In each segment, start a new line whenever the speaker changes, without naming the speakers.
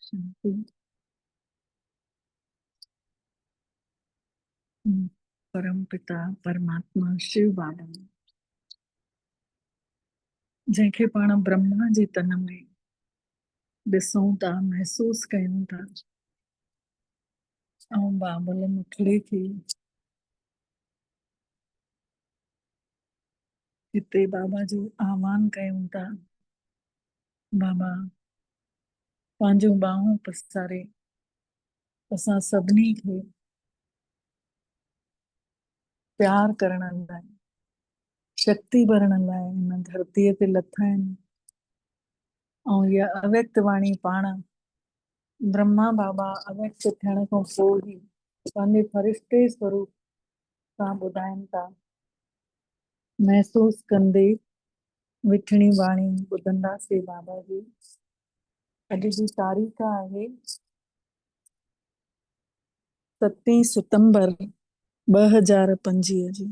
शांति। परम पिता परमात्मा शिव बाबा जंहिंखे पाण ब्रह्मा जे तन में ॾिसूं था, महसूस कयूं था, ऐं बाबल मुखड़े खे हिते बाबा जो आह्वान कयूं था। बाबा पंहिंजूं बाहूं पसारे असां सभिनी खे प्यार करण लाइ, शक्ति भरण लाइ हिन धरतीअ ते लथा आहिनि। ऐं इहा अव्यक्त वाणी पाण ब्रह्मा बाबा अव्यक्त थियण खां पोइ ई पंहिंजे फरिश्ते स्वरूप सां ॿुधाइनि था, महसूस कंदे मिठड़ी वाणी ॿुधंदासीं बाबा जी। अॼु जी तारीख़ आहे 7 सितंबर 2025 जी।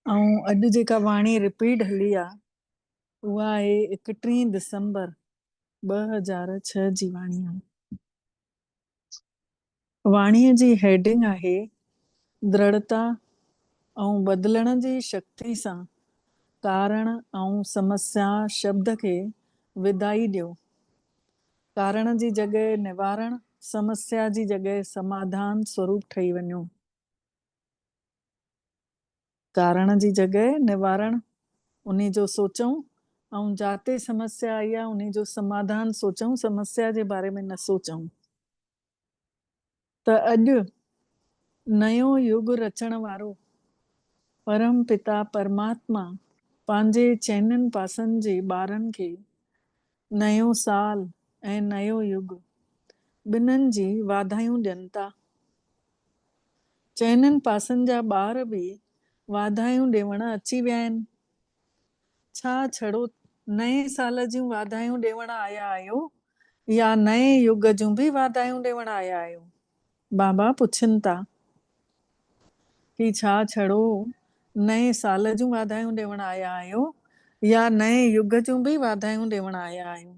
ऐं अॼु जेका वाणी रिपीट हली आहे उहा आहे 31 दिसंबर 2006 जी वाणी आहे। वाणीअ जी हेडिंग आहे दृढ़ता ऐं बदिलण जी शक्ति सां कारण ऐं समस्या शब्द खे विदाई ॾियो। कारण जी जॻह निवारण, समस्या जी जॻह समाधान स्वरूप ठही वञो। कारण जी जॻह निवारण उन्ही जो सोचूं, ऐं जाते समस्या आई आहे उन्ही जो समाधान सोचूं, समस्या जे बारे में न सोचूं। त अॼु नयो युग रचण वारो परम पिता परमात्मा पंहिंजे चइनिनि पासनि जे ॿारनि खे नयो साल ऐं नयो युग ॿिन्हिनि जी वाधायूं ॾियनि था। चइनिनि पासनि जा ॿार बि वाधायूं ॾियण अची विया आहिनि। छा छड़ो नए साल जूं वाधायूं ॾियण आया आहियो या नए युग जूं बि वाधायूं ॾियण आया आहियो? बाबा पुछनि था कि छा छड़ो नए साल जूं वाधायूं ॾियण आया आहियो या नए युग जूं बि वाधायूं ॾियण आया आहियो?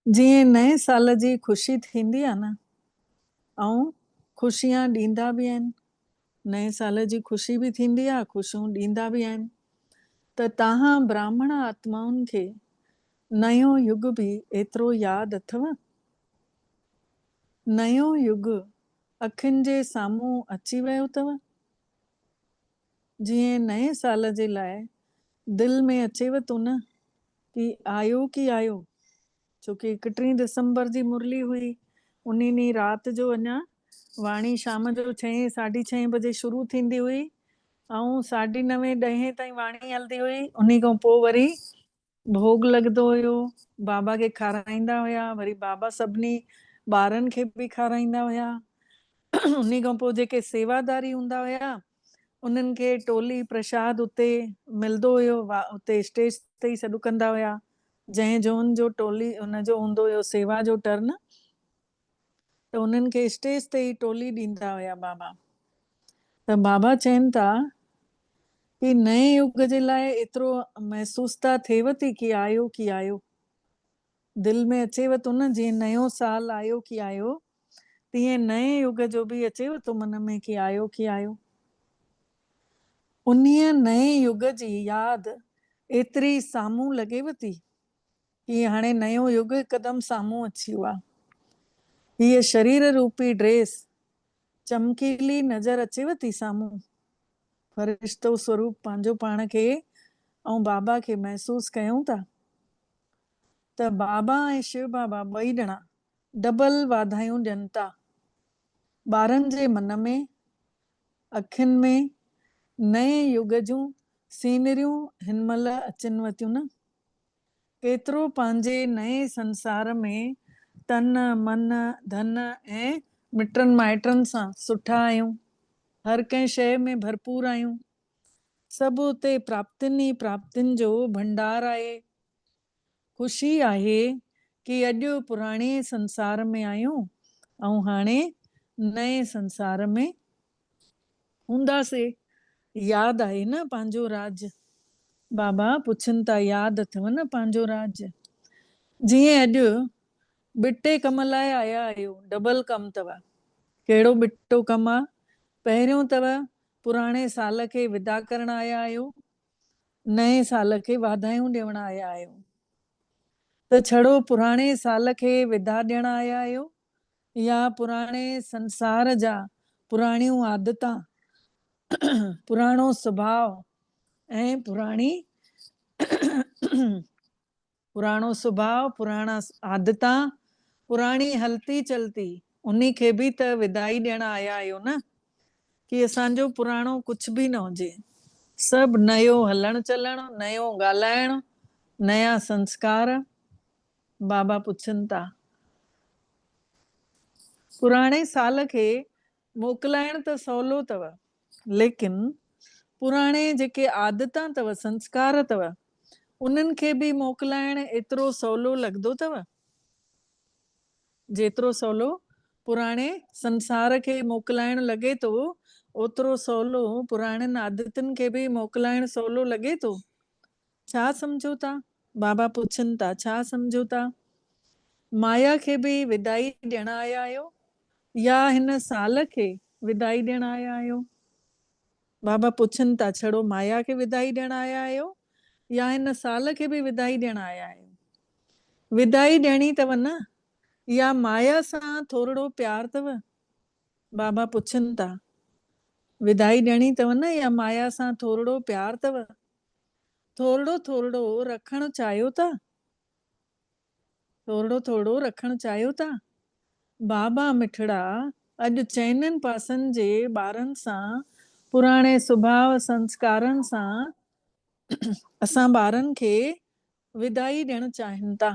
जीअं नए साल जी ख़ुशी थींदी आहे न, ऐं ख़ुशियां ॾींदा बि आहिनि। नए साल जी ख़ुशी बि थींदी आहे, ख़ुशियूं ॾींदा बि आहिनि। त तव्हां ब्राह्मण आत्माउनि खे नयो युग बि एतिरो यादि अथव? नयो युग अखियुनि जे साम्हूं अची वियो अथव? जीअं नए साल जे लाइ दिलि में अचेव थो न कि आयो कि आयो, छोकी 31 दिसंबर जी मुरली हुई। उन ॾींहुं राति जो अञा वाणी शाम जो 6 साढी 6 बजे शुरू थींदी हुई ऐं 9:30 10 ताईं वाणी हलंदी हुई। उन खां पोइ वरी भोग लॻंदो हुयो, बाबा खे खाराईंदा हुया, वरी बाबा सभिनी ॿारनि खे बि खाराईंदा हुया। उन खां पोइ जेके सेवादारी हूंदा हुया उन्हनि खे टोली प्रसाद उते मिलंदो हुयो, उते स्टेज ते ई सॾु कंदा हुया। जंहिं जोन जो टोली हुनजो हूंदो हुयो सेवा जो टर्न, त उन्हनि खे स्टेज ते ई टोली ॾींदा हुया बाबा। त बाबा चवनि था कि नए युग जे लाइ एतिरो महसूस था थिएव थी कि आयो कि आयो, दिलि में अचेव थो न, जीअं नयो साल आयो कि आयो, तीअं नए युग जो बि अचेव थो मन में कि आयो कि आयो। उन्हीअ नए युग जी यादि एतिरी साम्हूं लॻेव थी कि हाणे नयो युग हिकदमि साम्हूं अची वियो आहे। हीअ शरीर रूपी ड्रेस चमकीली नज़र अचेव थी साम्हूं? फरिश्तो स्वरूप पंहिंजो पाण खे ऐं बाबा खे महसूस कयूं था। त बाबा ऐं शिव बाबा ॿई ॼणा डबल वाधायूं ॾियनि था। ॿारनि जे मन में, अखियुनि में नए युग जूं सीनरियूं हिन महिल अचनि थियूं न। केतिरो पंहिंजे नए संसार में तन मन धन ऐं मिटनि माइटनि सां सुठा आहियूं, हर कंहिं शइ में भरपूर आहियूं। सभु उते प्राप्तियुनि ई प्राप्तियुनि जो भंडार आहे। ख़ुशी आहे कि अॼु पुराणे संसार में आहियूं ऐं हाणे नए संसार में हूंदासीं। यादि आहे न पंहिंजो राज? बाबा पुछनि था यादि अथव न पंहिंजो राज? जीअं अॼु बिटे कम लाइ आया आहियो, डबल कम अथव। कहिड़ो बिटो कम आहे? पहिरियों अथव पुराणे साल खे विदा करण आया आहियो, नए साल खे वाधायूं ॾियण आया आहियो। त छड़ो पुराणे साल खे विदा ॾियण आया आहियो या पुराणे संसार जा पुराणियूं आदतां, पुराणो सुभाउ ऐं पुराणो सुभाउ, पुराणा आदतां, पुराणी हलती चलती, उन्ही खे बि त विदाई ॾियण आया आहियो न, कि असांजो पुराणो कुझु बि न हुजे, सभु नयो हलण चलण, नयो ॻाल्हाइण, नया संस्कार। बाबा पुछनि था पुराणे साल खे मोकिलाइण त सवलो अथव, लेकिन पुराणे जेके आदतां अथव, संस्कार अथव, उन्हनि खे बि मोकिलाइण एतिरो सवलो लॻंदो अथव? जेतिरो सवलो पुराणे संसार खे मोकिलाइण लॻे थो, ओतिरो सवलो पुराणनि आदतुनि खे बि मोकिलाइण सवलो लॻे थो? छा सम्झो था? बाबा पुछनि था छा सम्झो था? माया खे बि विदाई ॾियण आया आहियो या हिन साल खे विदाई ॾियण आया आहियो? बाबा पुछनि था छड़ो माया खे विदाई ॾियण आया आहियो या हिन साल खे बि विदाई ॾियण आया आहियो? विदाई ॾियणी अथव न, या माया सां थोरो प्यार अथव? बाबा पुछनि था विदाई ॾियणी अथव न, या माया सां थोरो प्यार अथव? थोरो थोरो रखणु चाहियो था? थोरो थोरो रखणु चाहियो था? बाबा मिठड़ा अॼु चइनिनि पासनि जे ॿारनि सां, पुराणे सुभाउ संस्कारनि सां असां ॿारनि खे विदाई ॾियणु चाहिनि था।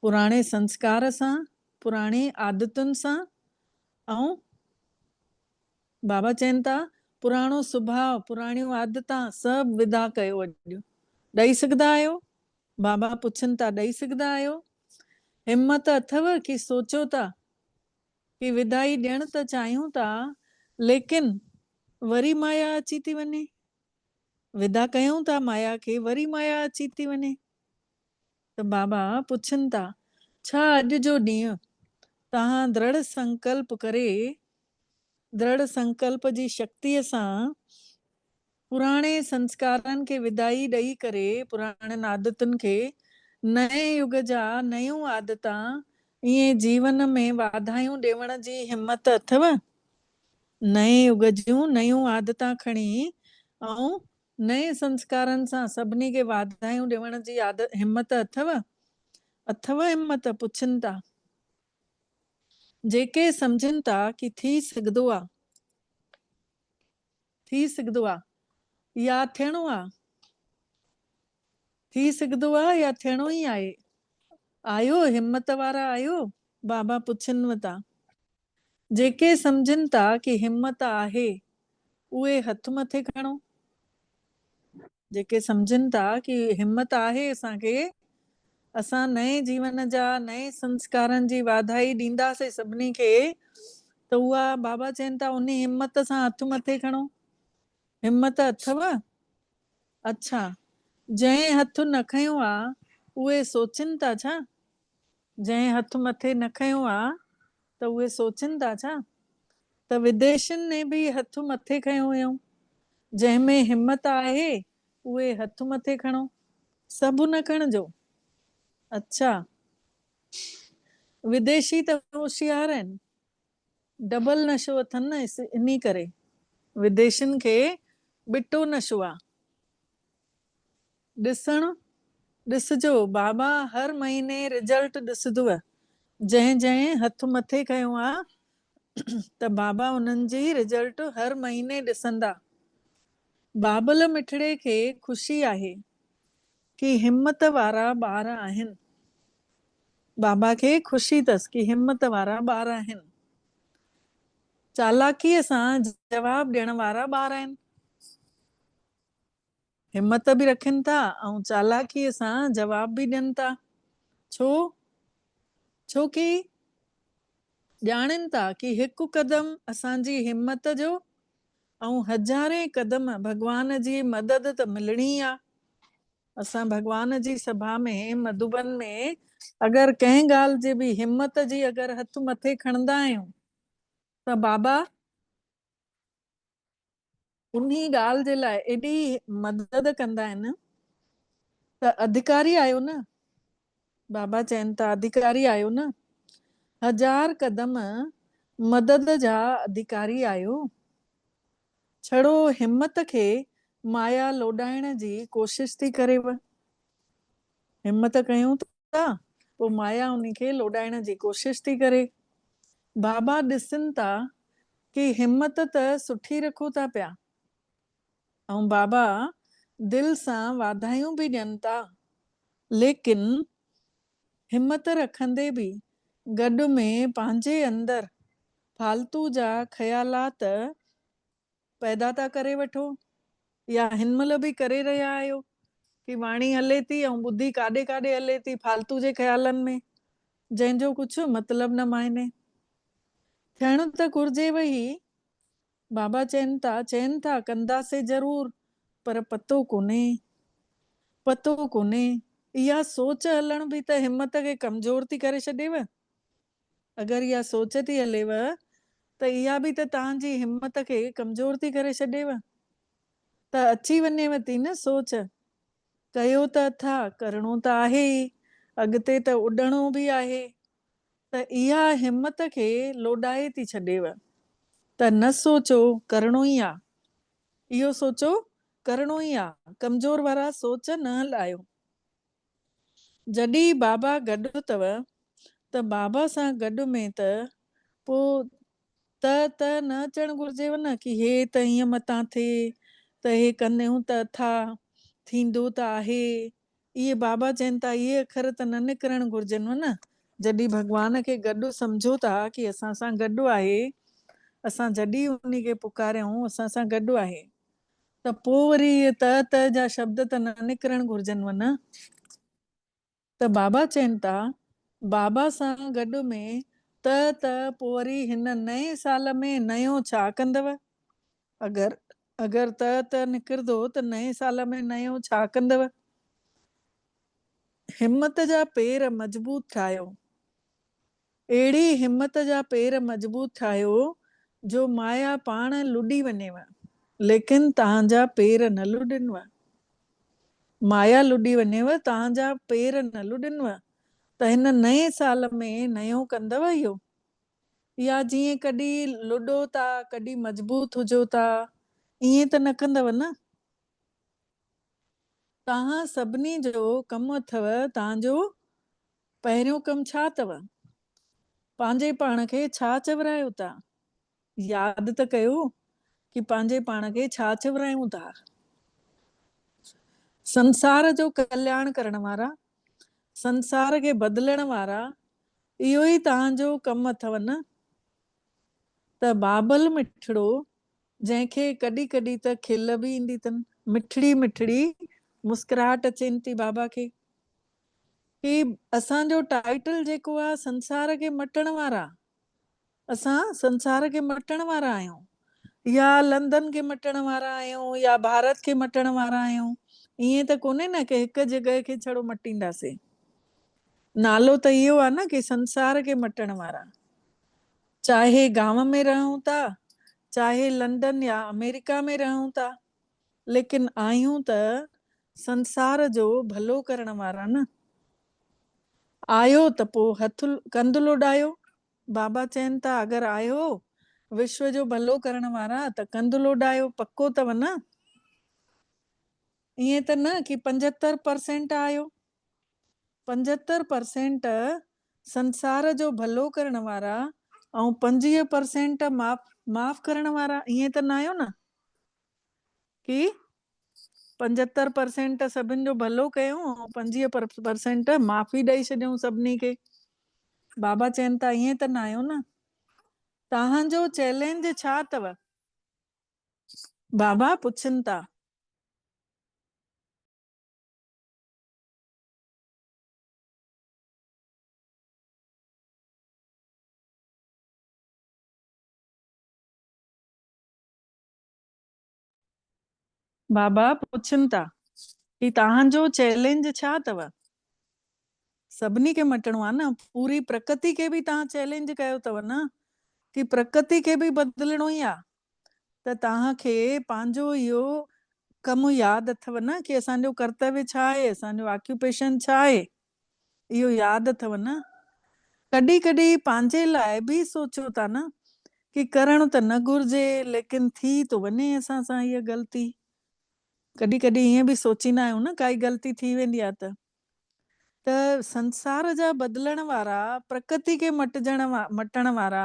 पुराणे संस्कार सां, पुराणी आदतुनि सां, ऐं बाबा चवनि था पुराणो सुभाउ, पुराणियूं आदतां सभु विदा कयो अॼु। ॾेई सघंदा आहियो? बाबा पुछनि था ॾेई सघंदा आहियो? हिम्मत अथव कि सोचो था कि विदाई ॾियण त चाहियूं था, लेकिन वरी माया अची थी वञे? विदा कयूं था माया खे, वरी माया अची थी वञे? त बाबा पुछनि था छा अॼु जो ॾींहुं तव्हां दृढ़ संकल्प करे, दृढ़ संकल्प जी शक्तिअ सां पुराणे संस्कारनि खे विदाई ॾेई करे, पुराणनि आदतुनि खे नए युग जा नयूं आदतां ईअं जीवन में वाधायूं ॾियण जी हिम्मत अथव? नए युग जूं नयूं आदतां खणी ऐं नए संस्कारनि सां सभिनी खे वाधायूं ॾियण जी हिम्मत अथव? अथव हिम्मत? पुछनि था। जेके सम्झनि था कि थी सघंदो आहे, थी सघंदो आहे या थियणो आहे, थी सघंदो आहे या थियणो ई आहे, आयो हिम्मत वारा आयो? बाबा पुछनि था। जेके सम्झनि था कि हिम्मत आहे उहे हथ मथे खणो। जेके सम्झनि था कि हिम्मत आहे असांखे, असां नए जीवन जा नए संस्कारनि जी वाधाई ॾींदासीं सभिनी खे, त उहा बाबा चवनि था उन हिम्मत सां हथ मथे खणो। हिम्मत अथव? अच्छा, जंहिं हथ न खयो आहे उहे सोचनि था छा? जंहिं हथ मथे न खयो आहे त उहे सोचनि था छा? त विदेशनि ने बि हथ मथे खयो हुयऊं। जंहिंमें हिम्मत आहे उहे हथ मथे खणो, सभु न खणिजो। अच्छा, विदेशी त होशियार आहिनि, डबल नशो अथनि न, इन करे विदेशियुनि खे बिटो नशो आहे। ॾिसजो, बाबा हर महीने रिजल्ट ॾिसंदव। जंहिं जंहिं हथ मथे कयो आहे त बाबा उन्हनि जी रिजल्ट हर महीने ॾिसंदा। बाबल मिठड़े खे ख़ुशी आहे कि हिम्मत वारा ॿार आहिनि। बाबा खे ख़ुशी अथसि कि हिम्मत वारा ॿार आहिनि, चालाकीअ सां जवाब ॾियण वारा ॿार आहिनि। हिम्मत बि रखनि था ऐं चालाकीअ सां जवाब बि ॾियनि था। छोकी ॼाणनि था कि हिकु कदम असांजी हिम्मत जो ऐं हज़ारे कदम भॻवान जी मदद त मिलणी आहे। असां भगवान जी सभा में मधुबन में अगर कंहिं ॻाल्हि जे बि हिम्मत जी अगर हथ मथे खणंदा आहियूं त बाबा उन्ही ॻाल्हि जे लाइ एॾी मदद कंदा आहिनि। त अधिकारी आहियो न, बाबा चवनि था अधिकारी आहियो न, 1000 कदम मदद जा अधिकारी आहियो। छड़ो हिम्मत खे माया लोॾाइण जी कोशिश थी करेव। हिम्मत कयूं था पोइ माया उनखे लोॾाइण जी कोशिश थी करे। बाबा ॾिसनि था कि हिम्मत त सुठी रखो था पिया, ऐं बाबा दिल सां वाधायूं बि ॾियनि था, लेकिन हिम्मत रखंदे बि गॾु में पंहिंजे अंदर फालतू जा ख़्यालात पैदा था करे वठो, या हिनमहिल बि करे रहिया आहियो कि वाणी हले थी ऐं ॿुधी काॾे काॾे हले थी फालतू जे ख़्यालनि में, जंहिंजो कुझु मतिलबु न मायने। थियण त घुर्जेव ई, बाबा चइनि था कंदासीं ज़रूर, पर पतो कोन्हे। इहा सोच हलण बि त हिम्मत खे कमज़ोर थी करे छॾेव। अगरि इहा सोच थी हलेव त इहा बि त तव्हांजी हिम्मत खे कमज़ोर थी करे छॾेव। त अची वञेव थी न सोच, कयो त था, करिणो त आहे ई, अॻिते त उॾणो बि आहे, त इहा हिम्मत खे लोॾाए थी छॾेव। त न सोचो, करिणो ई आहे, इहो सोचो करिणो ई आहे, कमज़ोर वारा सोच न हलायो। जॾहिं बाबा गॾु अथव त बाबा सां गॾु में त पोइ त न अचणु घुर्जेव न कि हे त हीअं मतां थिए, त हे कयूं त था, थींदो त आहे। इहे बाबा चवनि था इहे अखर त न निकिरणु घुर्जनिव न। जॾहिं भॻवान खे गॾु सम्झो था कि असां सां गॾु आहे, असां जॾहिं उन खे पुकारियूं असां सां गॾु आहे, त पोइ वरी इहे त जा शब्द त न निकिरणु घुर्जनिव न। त बाबा चवनि था बाबा सां गॾु में त पोइ वरी हिन नए साल में नयो छा कंदव? अगरि त निकिरंदो त नए साल में नयो छा कंदव? हिम्मत जा पेर मज़बूत ठाहियो, अहिड़ी हिम्मत जा पेर मज़बूत ठाहियो जो माया पाण लुॾी वञेव, लेकिन तव्हांजा पेर न लुॾनव। माया लुॾी वञेव, तव्हांजा पेर न लुॾनव। त हिन नए साल में नयो कंदव इहो, या जीअं कॾहिं लुॾो था कॾहिं मज़बूत हुजो था, ईअं त न कंदव न। तव्हां सभिनी जो कमु अथव, तव्हांजो पहिरियों कमु छा अथव? पंहिंजे पाण खे छा चवरायो था? यादि त कयो कि पंहिंजे पाण खे छा चवरायूं था। संसार जो कल्याण करण वारा, संसार खे बदिलण वारा, इहो ई तव्हांजो कमु अथव न। त बाबल मिठड़ो, जंहिंखे कॾहिं कॾहिं त खिल बि ईंदी अथनि, मिठड़ी मिठड़ी मुस्कुराहट अचेनि थी बाबा खे, कि असांजो टाइटल जेको आहे संसार खे मटण वारा, असां संसार खे मटण वारा आहियूं, या लंदन खे मटण वारा आहियूं, या भारत खे मटण वारा आहियूं। ईअं त कोन्हे न कि हिकु जॻह खे छड़ो मटींदासीं। नालो त इहो आहे न कि संसार खे मटण वारा, चाहे गांव में रहूं था, चाहे लंदन या अमेरिका में रहूं था, लेकिन आहियूं त संसार जो भलो करण वारा न। आयो त पोइ हथ कंधु लोॾायो। बाबा चवनि था अगरि आयो विश्व जो भलो करण वारा त कंधु लोॾायो, पको अथव न। ईअं त न कि 75% आयो, 75% संसार जो भलो करण वारा ऐं 25% माफ़ करण वारा, ईअं त न आहियो न कि 75% सभिनि जो भलो कयूं ऐं 25% माफ़ी ॾेई छॾियूं सभिनी खे। बाबा चवनि था ईअं त न आहियो न। तव्हांजो चैलेंज छा अथव? बाबा पुछनि था। बाबा पुछनि था कि तव्हांजो चैलेंज छा अथव? सभिनी खे मटणो आहे न, पूरी प्रकृति खे बि तव्हां चैलेंज कयो अथव न, कि प्रकृति खे बि बदिलणो ई आहे। त तव्हांखे पंहिंजो इहो कमु यादि अथव न, कि असांजो कर्तव्य छा आहे, असांजो ऑक्यूपेशन छा आहे, इहो यादि अथव न। कॾहिं कॾहिं पंहिंजे लाइ बि सोचो था न, कि करणु त न घुरिजे, लेकिन थी तो वञे असां सां इहा ग़लती। कॾहिं कॾहिं ईअं बि सोचींदा आहियूं न, काई ग़लती थी वेंदी आहे त संसार जा बदिलण वारा, प्रकृति खे मटण वारा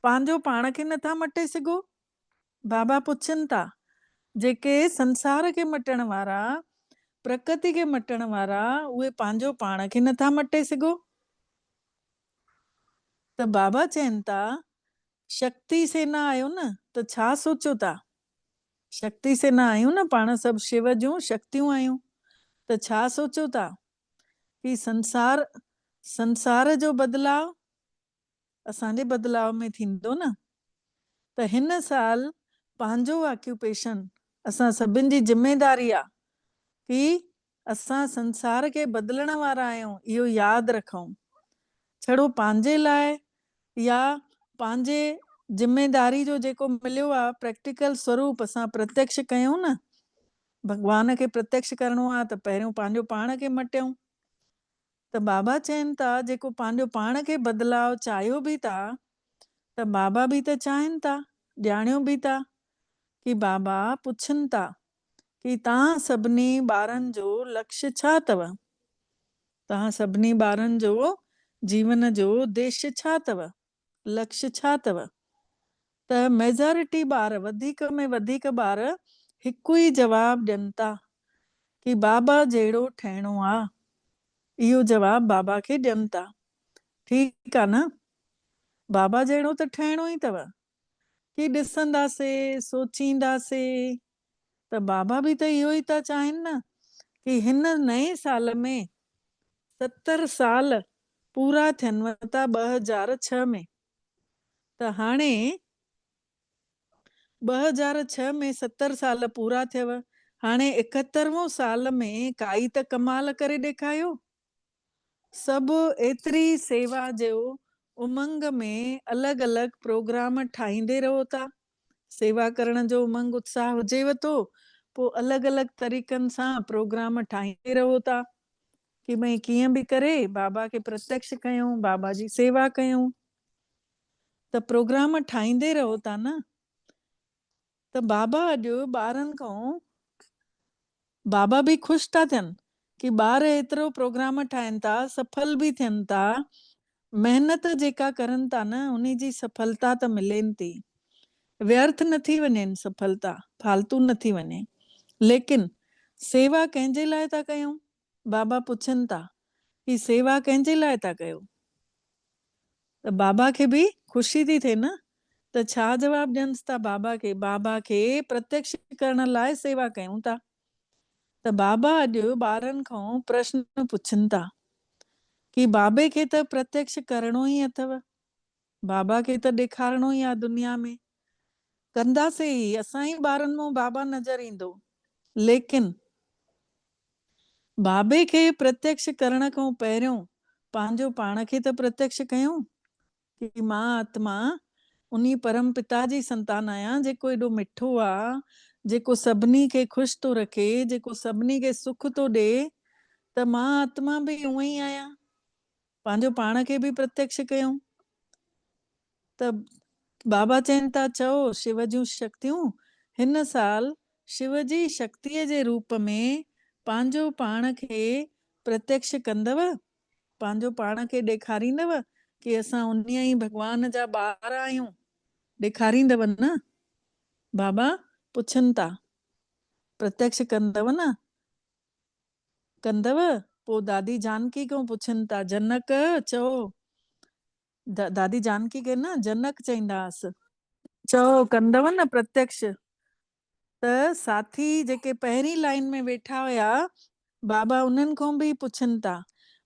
पंहिंजो पाण खे नथा मटे सघो? बाबा पुछनि था, जेके संसार खे मटण वारा, प्रकृति खे मटण वारा, उहे पंहिंजो पाण खे नथा मटे सघो? त बाबा चवनि था, शक्ति सेना आहियो न, त छा सोचो था? शक्ति सेना आहियूं न, पाण सभु शिव जूं शक्तियूं आहियूं, त छा सोचो था? कि संसार जो बदिलाव असांजे बदिलाव में थींदो न। त हिन साल पंहिंजो ऑक्यूपेशन, असां सभिनि जी ज़िमेदारी आहे कि असां संसार खे बदिलण वारा आहियूं, इहो यादि रखूं। छड़ो पंहिंजे लाइ या पंहिंजे ज़िमेदारी जो जेको मिलियो आहे प्रैक्टिकल स्वरूप असां प्रत्यक्ष कयूं न, भॻवान खे प्रत्यक्ष करणो आहे त पहिरियों पंहिंजो पाण खे मटियूं। त बाबा चवनि था, जेको पंहिंजो पाण खे बदिलाव चाहियो बि था, त बाबा बि त चाहिनि था, ॼाणियो बि था, कि बाबा पुछनि था कि तव्हां सभिनी ॿारनि जो लक्ष्य छा अथव? तव्हां सभिनी ॿारनि जो जीवन जो उद्देश्य छा अथव? लक्ष्य छा अथव? त मेजॉरिटी ॿार, वधीक में वधीक ॿार हिकु ई जवाबु ॾियनि था, कि बाबा जहिड़ो ठहिणो आहे। इहो जवाबु बाबा खे ॾियनि था। ठीकु आहे न, बाबा जहिड़ो त ठहिणो ई अथव, कि ॾिसंदासीं, सोचींदासीं, त बाबा बि त इहो ई था चाहिनि न, कि हिन नए साल में 70 साल पूरा थियनि था 2006 में। त हाणे 2006 में 70 साल पूरा थियव, हाणे 71वें साल में काई त कमाल करे ॾेखारियो। सभु एतिरी सेवा जो उमंग में अलॻि अलॻि प्रोग्राम ठाहींदे रहो था। सेवा करण जो उमंग उत्साह हुजेव थो, पोइ अलॻि अलॻि तरीक़नि सां प्रोग्राम ठाहींदे रहो था, कि भई कीअं बि करे बाबा खे प्रत्यक्ष कयूं, बाबा जी सेवा कयूं। त प्रोग्राम ठाहींदे रहो था न। त बाबा अॼु ॿारनि खां, बाबा बि ख़ुशि था थियनि कि ॿार एतिरो प्रोग्राम ठाहिनि था, सफल बि थियनि था। महिनत जेका करनि था न, उन जी सफलता त मिलेनि थी, व्यर्थ न थी वञेनि सफलता, फालतू न थी वञे। लेकिन सेवा कंहिंजे लाइ था कयूं? बाबा पुछनि था कि सेवा कंहिंजे लाइ था कयो? त बाबा खे बि ख़ुशी थी थिए न। त छा जवाबु ॾियनिसि था बाबा खे? बाबा खे प्रत्यक्ष करण लाइ सेवा कयूं था। त बाबा अॼु ॿारनि खां प्रश्न पुछनि था कि बाबे खे त प्रत्यक्ष करणो ई अथव, बाबा खे त ॾेखारणो ई आहे दुनिया में, कंदासीं ई, असां ई ॿारनि मां बाबा नज़र ईंदो। लेकिन बाबे खे प्रत्यक्ष करण खां पहिरियों पंहिंजो पाण खे त प्रत्यक्ष कयूं, कि मां आत्मा उन्ही परम पिता जी संतान आहियां, जेको एॾो मिठो आहे, जेको सभिनी खे ख़ुशि थो रखे, जेको सभिनी खे सुख थो ॾे। त मां आत्मा बि उहा ई आहियां, पंहिंजो पाण खे बि प्रत्यक्ष कयूं। त बाबा चवनि था, चओ शिव जूं शक्तियूं हिन साल शिव जी शक्तिअ जे रूप में पंहिंजो पाण खे प्रत्यक्ष कंदव, पंहिंजो पाण खे ॾेखारींदव कि असां उन ई भॻवान जा ॿार आहियूं, ॾेखारींदव न? बाबा पुछनि था, प्रत्यक्ष कंदव न? कंदव? पोइ दादी जानकी खां पुछनि था, जनक चओ, दादी जानकी खे न जनक चईंदासि, चओ कंदव न प्रत्यक्ष? त साथी जेके पहिरीं लाइन में वेठा हुया, बाबा उन्हनि खां बि पुछनि था,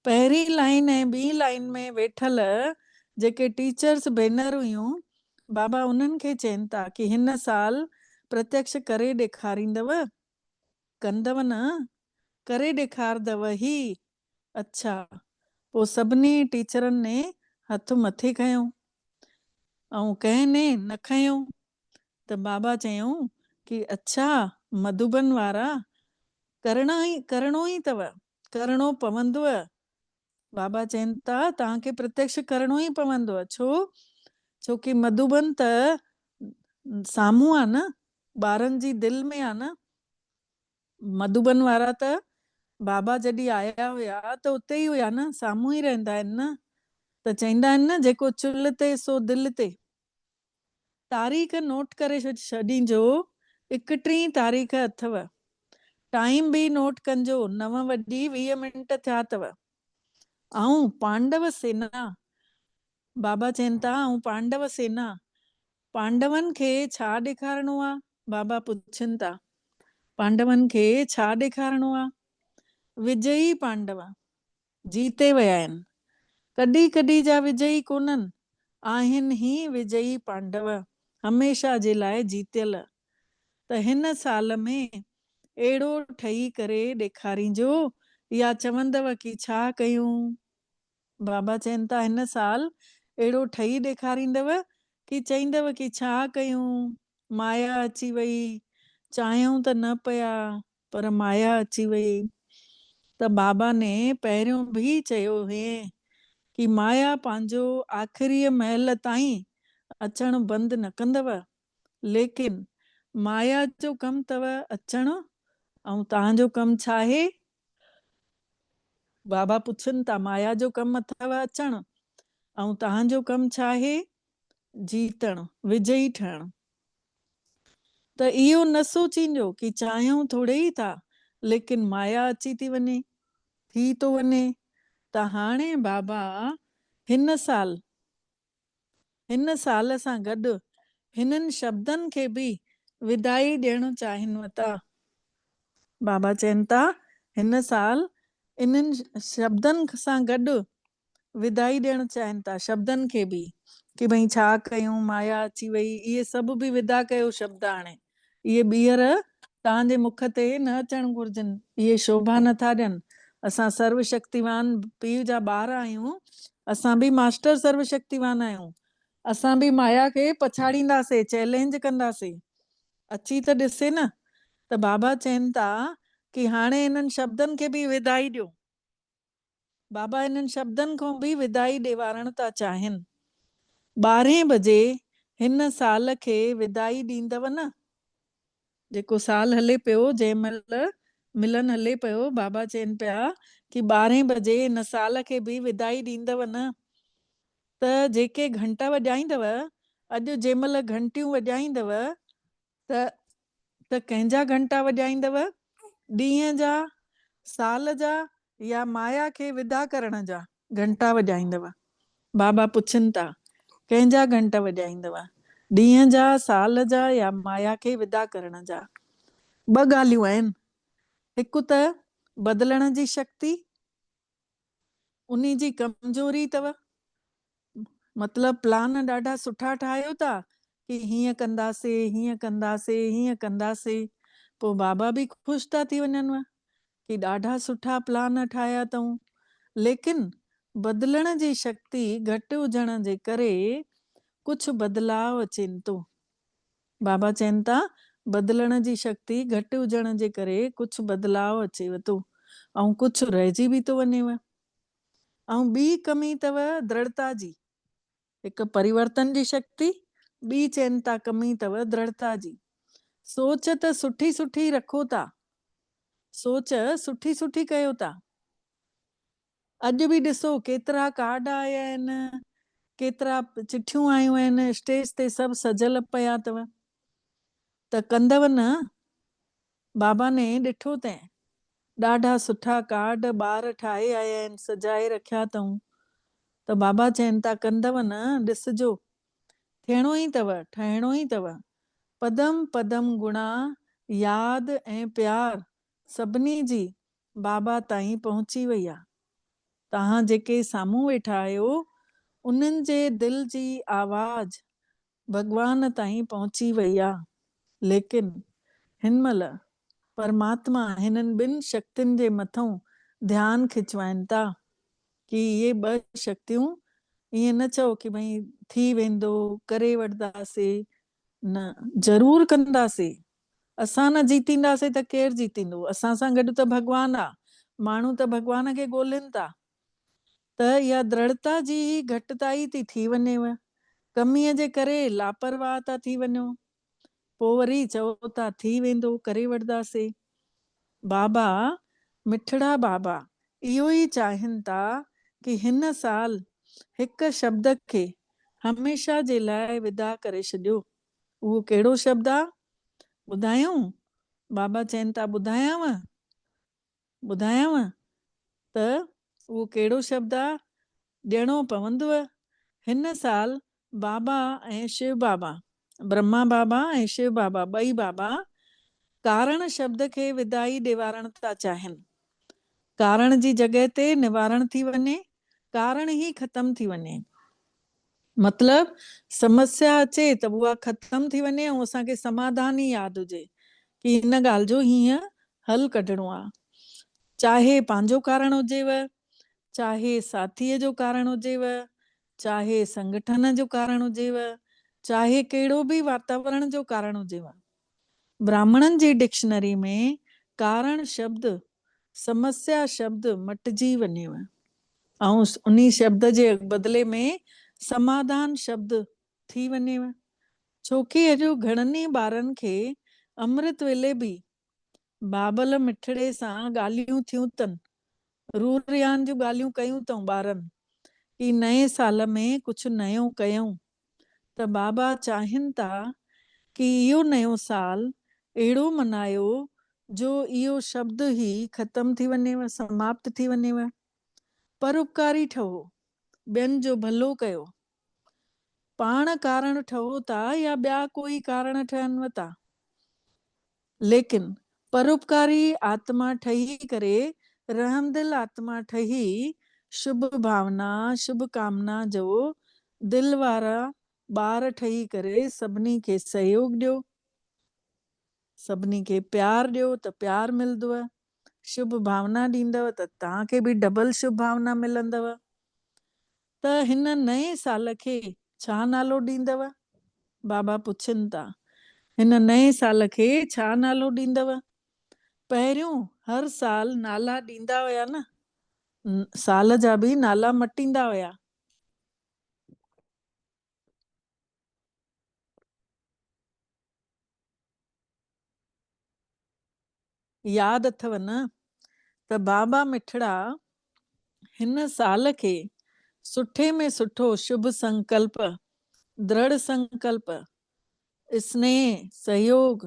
पहिरीं लाइन ऐं ॿी लाइन में वेठल जेके टीचर्स भेनर हुयूं, बाबा उन्हनि खे चवनि था कि हिन साल प्रत्यक्ष करे ॾेखारींदव, कंदव न? करे ॾेखारदव ही। अच्छा, पोइ सभिनी टीचरनि ने हथ मथे खयूं ऐं कंहिं ने न खयूं। त बाबा चयूं कि अच्छा, मधुबन वारा करणो ई अथव, करणो पवंदव। बाबा चवनि था तव्हांखे प्रत्यक्ष करणो ई पवंदो। छो कि मधुबन त साम्हूं आहे न, ॿारनि जी दिलि में आहे न। मधुबन वारा त बाबा जॾहिं आया हुया त उते ई हुया न, साम्हूं ई रहंदा आहिनि न। त चवंदा आहिनि न, जेको चुल्हि ते सो दिलि ते। तारीख़ नोट करे छॾींजो, 31 तारीख़ अथव। टाइम बि नोट कजो, 9:20 थिया अथव। ऐं पांडव सेना, बाबा चवनि था, ऐं पांडव सेना, पांडवनि खे छा ॾेखारणो आहे? बाबा पुछनि था, पांडवनि खे छा ॾेखारणो आहे? विजयी पांडव, जीते विया आहिनि। कॾहिं कॾहिं जा विजयी कोन्हनि, आहिनि ही विजयी पांडव, हमेशह जे लाइ जीतियल। त हिन साल में अहिड़ो ठही करे ॾेखारींजो, या चवंदव कि छा कयूं? बाबा चवनि था हिन साल अहिड़ो ठही ॾेखारींदव कि चईंदव कि छा कयूं? माया अची वई, चाहियूं त न पिया पर माया अची वई। त बाबा ने पहिरियों बि चयो हुए कि माया पंहिंजो आख़िरीअ महल ताईं अचणु बंदि न कंदव, लेकिन माया जो कमु अथव अचणु, ऐं तव्हांजो कमु छा आहे? बाबा पुछनि था, माया जो कमु अथव अचणु, ऐं तव्हांजो कमु छा आहे? जीतणु, विजयी ठहिणु। त इहो न सोचींजो कि चाहियूं थोरे ई था, लेकिन माया अची थी वञे, थी थो वञे। त हाणे बाबा हिन साल सां गॾु हिननि शब्दनि खे बि विदाई ॾियणु चाहिनि था। बाबा चवनि था हिन साल इन्हनि शब्दनि सां गॾु विदाई ॾियणु चाहिनि था, शब्दनि खे बि, कि भई छा कयूं, माया अची वई, इहे सभु बि विदा कयो शब्द। हाणे इहे ॿीहर तव्हांजे मुख ते न अचणु घुरिजनि, इहे शोभा नथा ॾियनि। असां सर्वशक्तिवान पीउ जा ॿार आहियूं, असां बि मास्टर सर्वशक्तिवान आहियूं। असां बि माया खे पछाड़ींदासीं, चैलेंज कंदासीं, अची त ॾिसे न। त बाबा चवनि था कि हाणे इन्हनि शब्दनि खे बि विदाई ॾियो। बाबा इन्हनि शब्दनि खां बि विदाई ॾिवारणु था चाहिनि। 12 बजे हिन साल खे विदाई ॾींदव न, जेको साल हले पियो, जंहिं महिल मिलन हले पियो, बाबा चवनि पिया कि 12 बजे हिन साल खे बि विदाई ॾींदव न। त जेके घंटा वॼाईंदव, अॼु जंहिं महिल घंटियूं वॼाईंदव, त कंहिंजा घंटा वॼाईंदव? ॾींहं जा, साल जा, या माया खे विदा करण जा घंटा वॼाईंदव? बाबा पुछनि था, कंहिंजा घंटा वॼाईंदव? ॾींहं जा, साल जा, या माया खे विदा करण जा? 2 ॻाल्हियूं आहिनि। हिकु त बदिलण जी शक्ति, उन जी कमज़ोरी अथव। मतलब प्लान ॾाढा सुठा ठाहियो था कि हीअं कंदासीं, हीअं कंदासीं, हीअं कंदासीं, पोइ बाबा बि ख़ुशि था थी वञनि कि ॾाढा सुठा प्लान ठाहिया अथऊं, लेकिन बदिलण जी शक्ति घटि हुजण जे करे कुझु बदिलाव अचेनि थो। बाबा चवनि था बदिलण जी शक्ति घटि हुजण जे करे कुझु बदिलाव अचेव थो, ऐं कुझु रहिजी बि थो वञेव। ऐं ॿी कमी अथव दृढ़ता जी, हिकु परिवर्तन जी शक्ति, ॿी चवनि था कमी अथव दृढ़ता जी। सोच त सुठी सुठी रखो था, सोच सुठी सुठी कयो था। अॼु बि ॾिसो केतिरा कार्ड आया आहिनि, केतिरा चिठियूं आयूं आहिनि, स्टेज ते सभु सजल पिया अथव। त कंदव न? बाबा ने ॾिठो तैं, ॾाढा सुठा कार्ड ॿार ठाहे आया आहिनि, सजाए रखिया अथऊं। त बाबा चवनि था कंदव न? ॾिसजो, थियणो ई अथव, ठहिणो ई अथव। पदम पदम गुणा यादि ऐं प्यार सभिनी जी बाबा ताईं पहुची वई आहे। तव्हां जेके साम्हूं वेठा आहियो, उन्हनि जे दिलि जी आवाज़ भॻवान ताईं पहुची वई आहे। लेकिन हिन महिल परमात्मा हिननि ॿिनि शक्तियुनि जे मथां ध्यानु खिचवाइनि था कि इहे ॿ शक्तियूं ईअं न चओ कि भई थी वेंदो, करे वठंदासीं, न, ज़रूरु कंदासीं। असां न जीतींदासीं त केरु जीतींदो? असां सां गॾु त भॻवानु आहे, माण्हू त भॻवान खे ॻोल्हिनि था। त इहा दृढ़ता जी घटिताई थी वञेव, कमीअ जे करे लापरवाह था थी वञो, पोइ वरी चओ था थी वेंदो, करे वठंदासीं। बाबा, मिठड़ा बाबा इहो ई चाहिनि था कि हिन साल हिक शब्द खे हमेशा जे लाइ विदा करे छॾियो। उहो कहिड़ो शब्द आहे? ॿुधायूं? बाबा चवनि था ॿुधायांव त उहो कहिड़ो शब्द आहे? ॾियणो पवंदव। हिन साल बाबा ऐं शिव बाबा, ब्रह्मा बाबा ऐं शिव बाबा, ॿई बाबा कारण शब्द खे विदाई ॾिवारण था चाहिनि। कारण जी जॻह ते निवारण थी वञे, कारण ई ख़तम थी वञे। मतलब समस्या अचे त उहा ख़तम थी वञे ऐं असांखे समाधान ई यादि हुजे कि हिन ॻाल्हि जो हीअं हल कढणो आहे। चाहे पंहिंजो कारण हुजेव, चाहे साथीअ जो कारण हुजेव, चाहे संगठन जो कारण हुजेव, चाहे कहिड़ो बि वातावरण जो कारण हुजेव। ब्राह्मणनि जी डिक्शनरी में कारण शब्द समस्या शब्द मटिजी वञेव ऐं उन शब्द जे बदिले में समाधान शब्द थी वञेव। छोकी अॼु घणनि ई ॿारनि खे अमृत वेले बि बाबल मिठड़े सां ॻाल्हियूं थियूं अथनि, रूरयान जूं ॻाल्हियूं कयूं अथऊं ॿारनि कि नए साल में कुझु नयो कयूं। त बाबा चाहिनि था कि इहो नयो साल अहिड़ो मनायो जो इहो शब्द ई ख़तम थी वञेव, समाप्त थी वञेव। परोपकारी ठहो, ॿियनि जो भलो कयो। पाण कारण ठहो था या ॿिया कोई कारण ठहनिव था, लेकिन परोपकारी आत्मा ठही करे, रहमदिल आत्मा ठही, शुभ भावना शुभ कामना जो दिल वारा ॿार ठही करे सभिनी खे सहयोग ॾियो, सभिनी खे प्यार ॾियो त प्यार मिलंदव, शुभ भावना ॾींदव त तव्हांखे बि डबल शुभ भावना मिलंदव। त हिन नए साल खे छा नालो ॾींदव? बाबा पुछनि था, हिन नए साल खे छा नालो ॾींदव? पहिरियों हर साल नाला ॾींदा हुया न, साल जा बि नाला मटींदा हुया। यादि अथव न त बाबा मिठड़ा हिन साल खे सुठे में सुठो शुभ संकल्प, दृढ़ संकल्प, स्नेह, सहयोग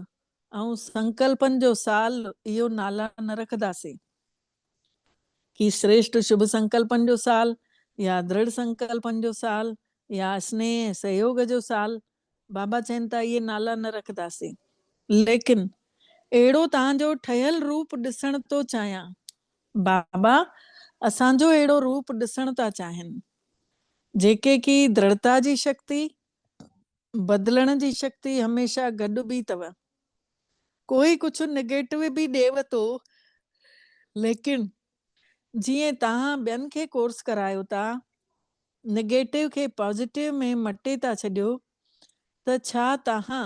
ऐं संकल्पनि जो साल इहो नाला न रखंदासीं कि श्रेष्ठ शुभ संकल्पनि जो साल या दृढ़ संकल्पनि जो साल या स्नेह सहयोग जो साल। बाबा चवनि था इहे नाला न रखंदासीं, लेकिन अहिड़ो तव्हांजो ठहियल रूप ॾिसण थो चाहियां। बाबा असांजो अहिड़ो रूप ॾिसण था चाहिनि जेके कि दृढ़ता जी शक्ति, बदिलण जी शक्ति हमेशह गॾु बि अथव। कोई कुझु नेगेटिव बि ॾेव थो, लेकिन जीअं तव्हां ॿियनि खे कोर्स करायो था, नेगेटिव खे पॉजिटिव में मटे था छॾियो, त छा तव्हां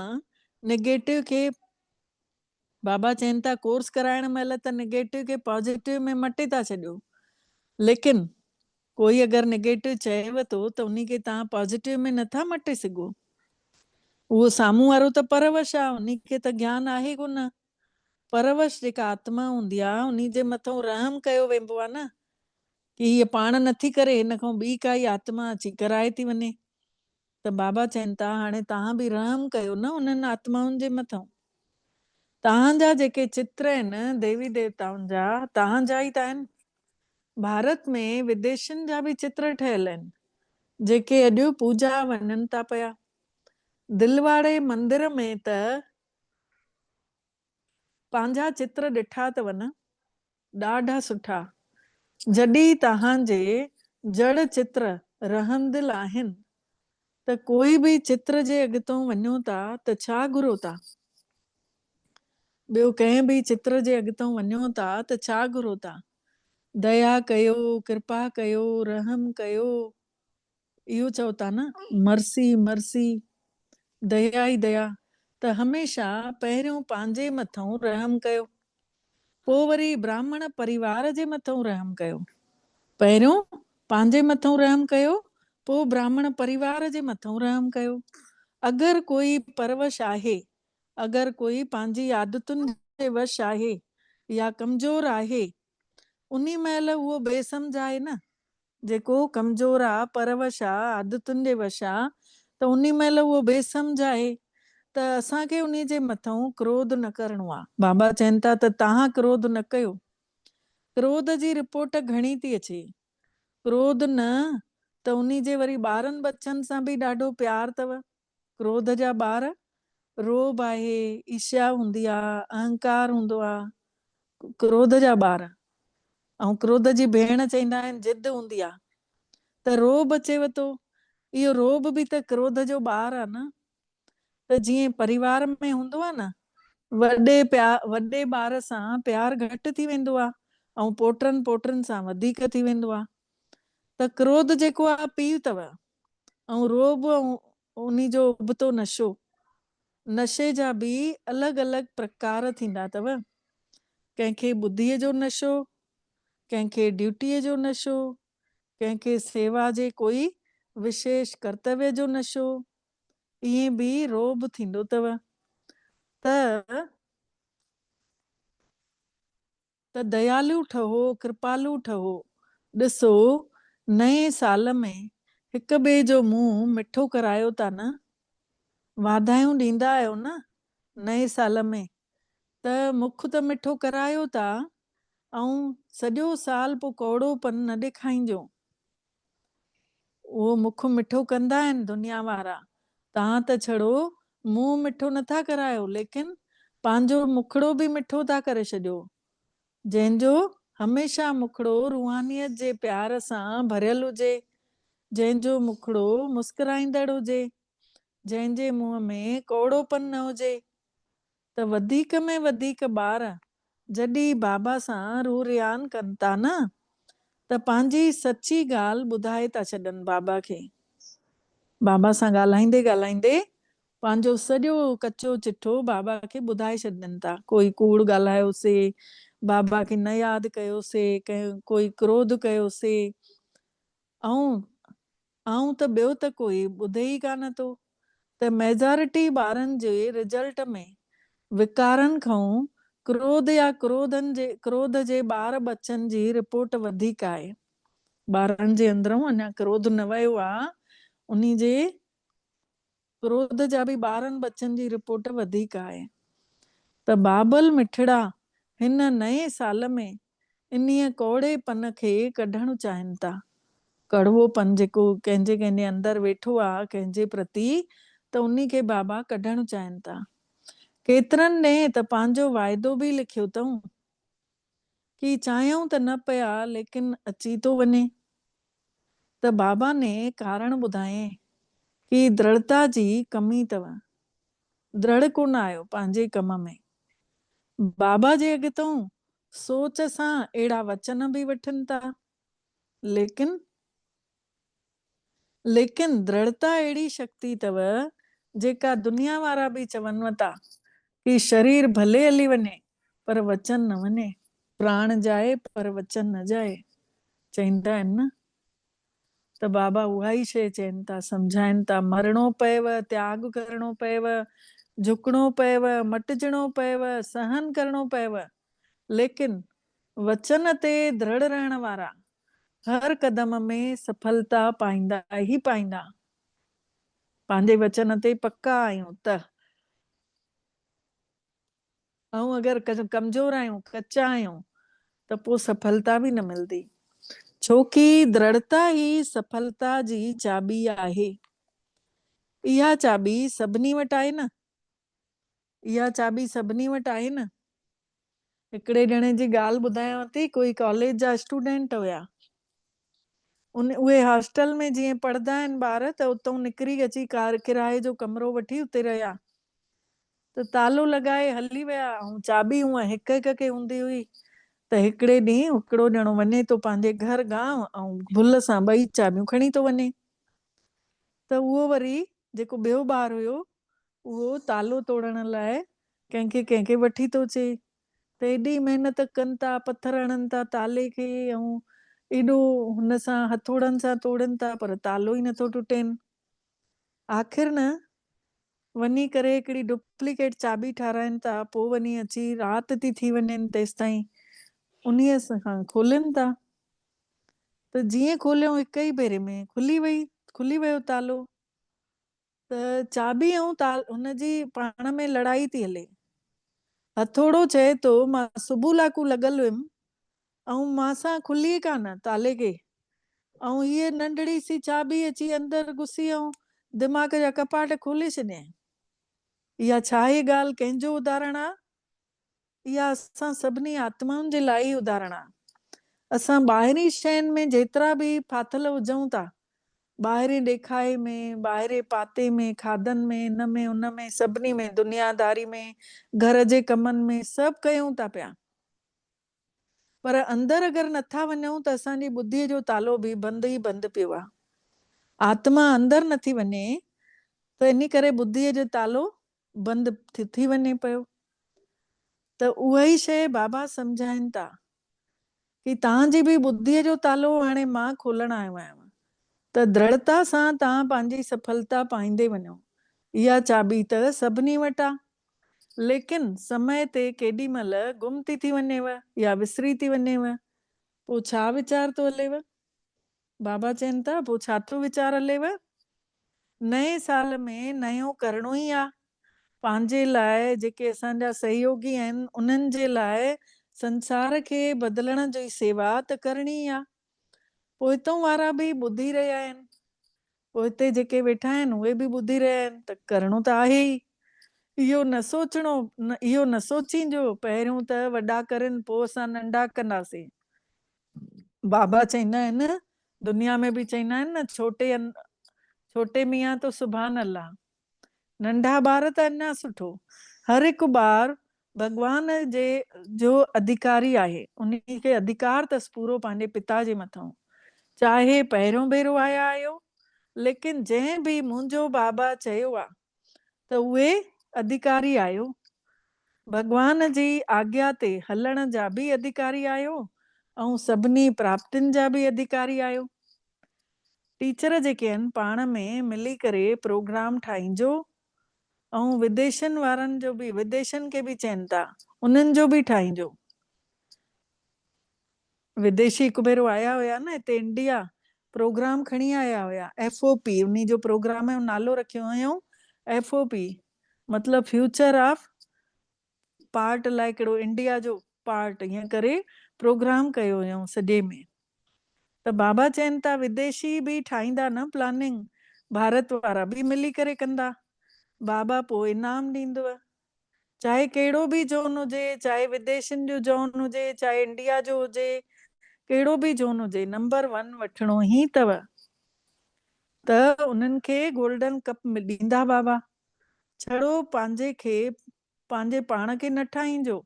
नेगेटिव खे, बाबा चवनि था कोर्स कराइण महिल त नेगेटिव खे पॉजिटिव में मटे था छॾियो, लेकिन कोई अगरि नेगेटिव चएव थो त उन खे तव्हां पॉजिटिव में नथा मटे सघो। उहो साम्हूं वारो त परवश आहे, उन खे त ज्ञान आहे कोन। परवश जेका आत्मा हूंदी आहे उन जे मथां रहम कयो वेंदो आहे न, कि हीअ पाण नथी करे, हिन खां ॿी काई आत्मा अची कराए थी वञे। त बाबा चवनि था हाणे तव्हां बि रहम कयो न उन्हनि आत्माउनि जे मथां। तव्हांजा जेके चित्र आहिनि देवी देवताउनि जा, तव्हांजा ई त आहिनि। भारत में विदेशनि जा बि चित्र ठहियल आहिनि जेके अॼु पूजा वञनि था पिया। दिलवाड़े मंदिर में त पंहिंजा चित्र ॾिठा अथव न, ॾाढा सुठा। जॾहिं तव्हांजे जड़ चित्र रहमदिल आहिनि त कोई बि चित्र जे अॻितो वञो था त छा घुरो था? ॿियो कंहिं बि चित्र जे अॻितो वञो था त छा घुरो था? दया कयो, कृपा कयो, रहम कयो, इहो चओ था न, मर्सी मर्सी, दया ई दया। त हमेशा पहिरियों पंहिंजे मथां रहम कयो, पोइ वरी ब्राह्मण परिवार जे मथां रहम कयो। पहिरियों पंहिंजे मथां रहम कयो, पोइ ब्राह्मण परिवार जे मथां रहम कयो। अगरि कोई परवश आहे, अगरि कोई पंहिंजी आदतुनि जे वश आहे या कमज़ोर आहे, उन महिल उहो बेसम्झ आहे न। जेको कमज़ोर आहे, परवश आहे, आदतुनि जे वश आहे, त उन महिल उहो बेसम्झ आहे। त असांखे उन जे मथां क्रोध न करिणो आहे। बाबा चवनि था त तव्हां क्रोध न कयो। क्रोध जी रिपोर्ट घणी थी अचे। क्रोध न त उन जे वरी ॿारनि बच्चनि सां बि ॾाढो प्यार अथव। क्रोध जा ॿार, रोब आहे, ईर्ष्या हूंदी आहे, अहंकार हूंदो आहे, क्रोध जा ॿार। ऐं क्रोध जी भेण चवंदा आहिनि जिद हूंदी आहे। त रोब अचेव थो, इहो रोब बि त क्रोध जो ॿार आहे न। त जीअं परिवार में हूंदो आहे न, वॾे ॿार सां प्यार घटि थी वेंदो आहे ऐं पोटनि पोटनि सां वधीक थी वेंदो आहे। त क्रोध जेको आहे पीउ अथव, ऐं रोब उन जो उबतो नशो। नशे जा बि अलॻि अलॻि प्रकार थींदा अथव। कंहिंखे ॿुद्धीअ जो नशो, कंहिंखे ड्यूटीअ जो नशो, कंहिंखे सेवा जे कोई विशेष कर्तव्य जो नशो, ईअं बि रोब थींदो अथव। त दयालु ठहो, कृपालु ठहो। ॾिसो, नए साल में हिक ॿिए जो मुंहुं मिठो करायो था न, वाधायूं ॾींदा आहियो न नए साल में। त मुख त मिठो करायो था, ऐं सॼो साल पोइ कौड़ोपन न ॾेखारिजो। उहो मुख मिठो कंदा आहिनि दुनिया वारा। तव्हां त छड़ो मुंहुं मिठो नथा करायो, लेकिन पंहिंजो मुखड़ो बि मिठो था करे छॾियो। जंहिंजो हमेशह मुखड़ो रूहानियत जे प्यार सां भरियल हुजे, जंहिंजो मुखड़ो मुस्कुराईंदड़ हुजे, जंहिंजे मुंहं में कौड़ोपन न हुजे। त वधीक में वधीक ॿार जॾहिं बाबा सां रूह रियान कनि था न, त पंहिंजी सची ॻाल्हि ॿुधाए था छॾनि बाबा खे। बाबा सां ॻाल्हाईंदे ॻाल्हाईंदे पंहिंजो सॼो कचो चिठो बाबा खे ॿुधाए छॾनि था। कोई कूड़ ॻाल्हायोसीं, बाबा खे न यादि कयोसीं, कोई क्रोध कयोसीं, ऐं त ॿियो त कोई ॿुधे ई कान थो। त मेजॉरिटी ॿारनि जे रिजल्ट में विकारनि खां क्रोध जे ॿार बच्चनि जी रिपोर्ट वधीक आहे। ॿारनि जे अंदरूं अञा क्रोध न वियो आहे, उन जे क्रोध जा बि ॿारनि बच्चनि जी रिपोर्ट वधीक आहे। त बाबल मिठड़ा हिन नए साल में इन्हीअ कौड़ेपन खे कढणु चाहिनि था। कड़वोपन जेको कंहिंजे कंहिंजे अंदरि वेठो आहे कंहिंजे प्रति, त उन खे बाबा कढणु चाहिनि था। केतिरनि ने त पंहिंजो वाइदो बि लिखियो अथऊं कि चाहियूं त न पिया, लेकिन अची थो वञे। त बाबा ने कारण ॿुधाए कि दृढ़ता जी कमी अथव। दृढ़ कोन आहियो पंहिंजे कम में। बाबा जे अॻितों सोच सां अहिड़ा वचन बि वठनि था, लेकिन दृढ़ता अहिड़ी शक्ति अथव जेका दुनिया वारा बि चवनि था कि शरीर भले हली वञे पर वचन न वञे। प्राण जाए पर वचन न जाए, चवंदा आहिनि न। त बाबा उहा ई शइ चवनि था, सम्झाइनि था। मरणो पएव, त्याग करणो पएव, झुकणो पएव, मटिजणो पएव, सहन करणो पएव, लेकिन वचन ते दृढ़ रहण वारा हर कदम में सफलता पाईंदा ई पाईंदा। पंहिंजे वचन ते पक्का आहियूं त। ऐं अगरि कमज़ोर आहियूं, कचा आहियूं, त पोइ सफलता बि न मिलंदी। छोकी दृढ़ता ई सफलता जी चाबी आहे। इहा चाबी सभिनी वटि आहे न। इहा चाबी सभिनी वटि आहे न। हिकिड़े ॼणे जी ॻाल्हि ॿुधायांव थी। कोई कॉलेज जा स्टूडेंट हुया, उहे हॉस्टल में जीअं पढ़ंदा आहिनि ॿार, त उतां निकिरी अची किराए जो कमिरो वठी उते रहिया। त त तालो लॻाए हली विया ऐं चाबी हूअं हिक हिक खे हूंदी हुई। त हिकिड़े ॾींहुं हिकिड़ो ॼणो वञे थो पंहिंजे घर गांव ऐं भुल सां 2 चाबियूं खणी थो वञे। त उहो वरी जेको ॿियो ॿारु हुयो उहो तालो तोड़ण लाइ कंहिंखे कंहिंखे वठी थो अचे। त एॾी महिनत कनि था, पथर हणनि था ताले खे ऐं एॾो हुन सां हथोड़नि सां तोड़नि था, पर तालो ई नथो टुटेनि। आख़िर न वञी करे हिकिड़ी डुप्लीकेट चाबी ठाराइनि था, पोइ वञी अची राति थी वञेनि तेसि ताईं उन्हीअ सां खोलनि था। त जीअं खोलियऊं हिक ई भेरे में खुली वियो तालो। त चाबी ऐं हुनजी पाण में लड़ाई थी हले। हथोड़ो चए थो मां सुबुह लाकू लॻल हुयमि ऐं मां सां खुली कान ताले खे, ऐं हीअ नंढड़ी सी चाबी अची अंदरि घुसी ऐं दिमाग़ जा कपाट खोले छॾियईं। इहा छा ई ॻाल्हि कंहिंजो उदाहरण आहे? इहा असां सभिनी आत्माउनि जे लाइ ई उदाहरण आहे। असां ॿाहिरी शयुनि में जेतिरा बि फाथल हुजऊं था, ॿाहिरे ॾेखाए में, ॿाहिरे पाते में, खाधनि में, हिन में उन में, सभिनी में, दुनियादारी में, घर जे कमनि में, सभु कयूं था पिया, पर अंदरि अगरि नथा वञूं त असांजी ॿुद्धीअ जो तालो बि बंदि ई बंदि पियो आहे। आत्मा अंदरि नथी वञे त इन करे ॿुद्धीअ जो तालो बंदि थी वञे पियो। त उहा ई शइ बाबा सम्झाइनि था कि तव्हांजी बि ॿुद्धीअ जो तालो हाणे मां खोलण आयो आहियां। त दृढ़ता सां तव्हां पंहिंजी सफलता पाईंदे वञो। इहा चाबी त सभिनी वटि आहे, लेकिन समय ते केॾी महिल गुम थी वञेव या विसरी थी वञेव, पोइ छा वीचार थो हलेव? बाबा चवनि था पोइ छा थो वीचार हलेव? नए साल में नयो करिणो ई आहे। पंहिंजे लाइ जेके असांजा सहयोगी आहिनि उन्हनि जे लाइ संसार खे बदिलण जी सेवा त करणी आहे। पोइ हितां वारा बि ॿुधी रहिया आहिनि, पोइ हिते जेके वेठा आहिनि उहे बि ॿुधी रहिया आहिनि, त करिणो त आहे ई। इहो न सोचींजो पहिरियों त वॾा करनि पोइ असां नंढा कंदासीं। बाबा चवंदा आहिनि, दुनिया में बि चवंदा आहिनि न, छोटे मियाँ तो सुभान अल्लाह। नंढा ॿार त अञा सुठो। हर हिकु ॿार भॻवान जे जो अधिकारी आहे, उन खे अधिकार अथसि पूरो पंहिंजे पिता जे मथां। चाहे पहिरियों भेरो आया आहियो, लेकिन जंहिं बि मुंहिंजो बाबा चयो आहे त उहे अधिकारी आहियो। भॻवान जी आज्ञा ते हलण जा बि अधिकारी आहियो ऐं सभिनी प्राप्तियुनि जा बि अधिकारी आहियो। टीचर जेके आहिनि पाण में मिली करे प्रोग्राम ठाहिजो ऐं विदेशनि वारनि जो बि, विदेशनि खे बि चवनि था उन्हनि जो बि ठाहिजो। विदेशी हिकु भेरो आया हुया न हिते इंडिया, प्रोग्राम खणी आया हुया FOP, उन जो प्रोग्राम जो नालो रखियो हुयो FOP, मतलब फ्यूचर ऑफ पार्ट लाइ कहिड़ो इंडिया जो पार्ट, ईअं करे प्रोग्राम कयो हुयऊं सॼे में। त बाबा चवनि था विदेशी बि ठाहींदा न प्लानिंग, भारत वारा बि मिली करे कंदा, बाबा पोइ इनाम ॾींदव। चाहे कहिड़ो बि जोन हुजे, चाहे विदेशनि जो जोन हुजे, चाहे इंडिया जो हुजे, कहिड़ो बि जोन हुजे, नंबर 1 वठिणो ई अथव। त उन्हनि खे गोल्डन कप ॾींदा बाबा। छड़ो पंहिंजे खे, पंहिंजे पाण खे न ठाहींजो।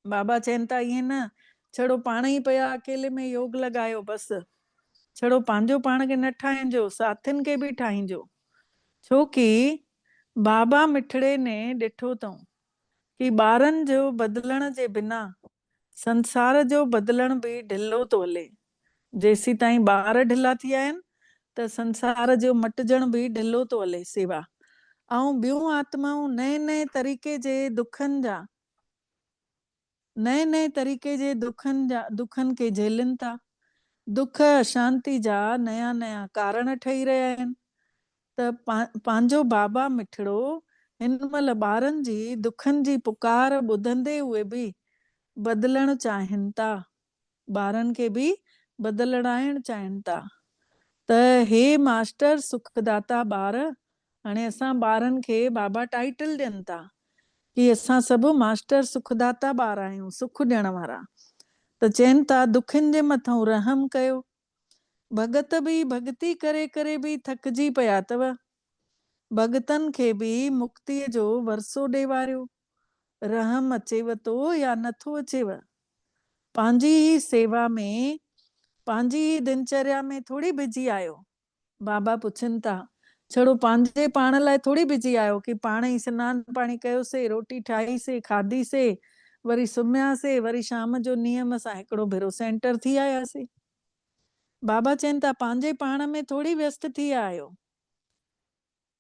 बाबा चवनि था ईअं न छड़ो पाण ई पिया अकेले में योग लॻायो बसि, छड़ो पंहिंजो पाण खे न ठाहिजो, साथियुनि खे बि ठाहिजो। छोकी बाबा मिठड़े ने ॾिठो अथऊं कि ॿारनि जो बदिलण जे बिना संसार जो बदिलण बि ढिलो थो हले। जेसीं ताईं ॿार ढिला थी विया आहिनि त संसार जो मटिजण बि ढिलो थो हले सेवा। ऐं ॿियूं आत्माऊं नए नए तरीक़े जे दुखनि खे झेलनि था। दुख अशांति जा नया नया कारण ठही रहिया आहिनि। त पंहिंजो बाबा मिठड़ो हिन महिल ॿारनि जी दुखनि जी पुकार ॿुधंदे उहे बि बदिलणु चाहिनि था, ॿारनि खे बि बदिलाइण चाहिनि था। त हे मास्टर सुखदाता ॿार, हाणे असां ॿारनि खे बाबा टाइटल ॾियनि था कि असां सभु मास्टर सुखदाता ॿार आहियूं, सुख ॾियण वारा। त चवनि था दुखनि जे मथां रहम कयो। भगत बि भक्ति करे करे बि थकिजी पिया अथव। भगतन खे बि मुक्तिअ जो वरसो ॾेवारियो। रहम अचेव थो या नथो अचेव, पंहिंजी ही सेवा में, पंहिंजी ही दिनचर्या में थोड़ी बिजी आहियो। बाबा पुछनि था, छड़ो पंहिंजे पाण लाइ थोड़ी बिजी आहियो कि पाण ई सनानु पाणी कयोसीं, रोटी ठाहीसीं, खाधीसीं, वरी सुम्हियासीं, वरी शाम जो नियम सां हिकिड़ो भेरो सेंटर थी आयासीं। बाबा चवनि था पंहिंजे पाण में थोड़ी व्यस्त थी आहियो।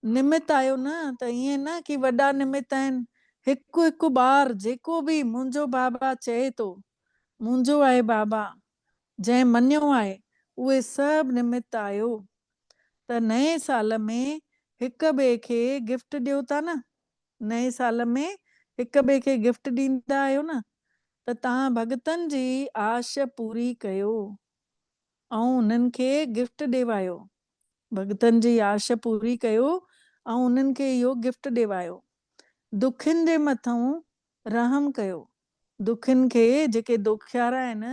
निमित आहियो न, त ईअं न कि वॾा निमित आहिनि। हिकु हिकु ॿार जेको बि मुंहिंजो बाबा चए थो, मुंहिंजो आहे बाबा, जंहिं मञियो आहे, उहे सभु निमित आहियो। त नए साल में हिक ॿिए खे गिफ्ट ॾियो था न, नए साल में हिक ॿिए खे गिफ्ट ॾींदा आहियो न, त तव्हां भगतनि जी आश पूरी कयो ऐं उन्हनि खे गिफ्ट ॾेवायो। भगतनि जी आश पूरी कयो ऐं उन्हनि खे इहो गिफ्ट ॾेवायो। दुखियुनि जे मथां रहम कयो। दुखियुनि खे, जेके दुखियारा आहिनि,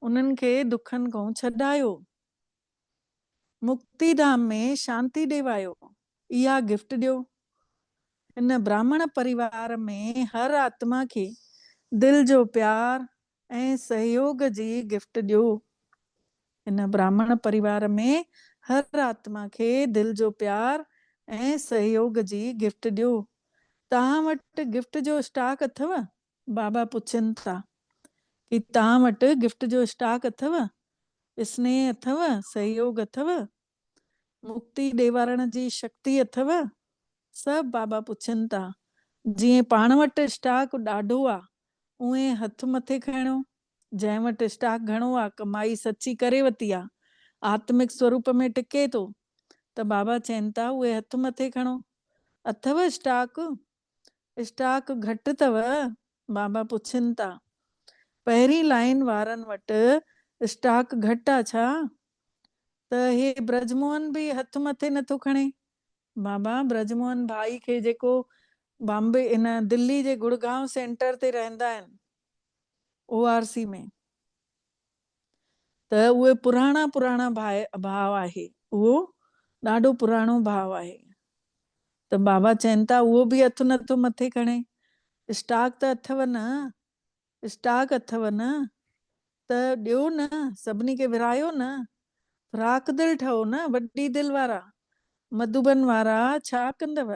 उन्हनि खे दुखनि खां छॾायो। मुक्तिधाम में शांति ॾेवायो, इहा गिफ्ट ॾियो। इन ब्राह्मण परिवार में हर आत्मा खे दिल जो प्यार ऐं सहयोग जी गिफ्ट ॾियो। इन ब्राह्मण परिवार में हर आत्मा खे दिल जो प्यार ऐं सहयोग जी गिफ्ट ॾियो। तव्हां वटि गिफ्ट जो स्टॉक अथव? बाबा पुछनि था कि तव्हां वटि गिफ्ट जो स्टॉक अथव? स्नेह अथव? सहयोग अथव? मुक्ति ॾेवारण जी शक्ति अथव? सभु बाबा पुछनि था। जीअं पाण वटि स्टॉक ॾाढो आहे, उहे हथ मथे खणो। जंहिं वटि स्टॉक घणो आहे, कमाई सची करे वरिती आहे, आत्मिक स्वरूप में टिके थो, त बाबा चवनि था उहे हथ मथे खणो। अथव स्टॉक? स्टॉक घटि अथव? बाबा पुछनि था। पहिरीं लाइन वारनि वटि स्टॉक घटि आहे छा? त हे ब्रजमोहन बि हथ मथे नथो खणे। बाबा ब्रजमोहन भाई खे, जेको बॉम्बे इन दिल्ली जे गुड़गांव सेंटर ते रहंदा आहिनि, ORC में, त उहे पुराणा भाव आहे, उहो ॾाढो पुराणो भाव आहे। त बाबा चवनि था उहो बि हथ नथो मथे खणे। स्टॉक त अथव न, स्टॉक अथव न, त ॾियो न, सभिनी खे विरायो न। फ्राक दिल ठहो न, वॾी दिल वारा, मधुबन वारा छा कंदव?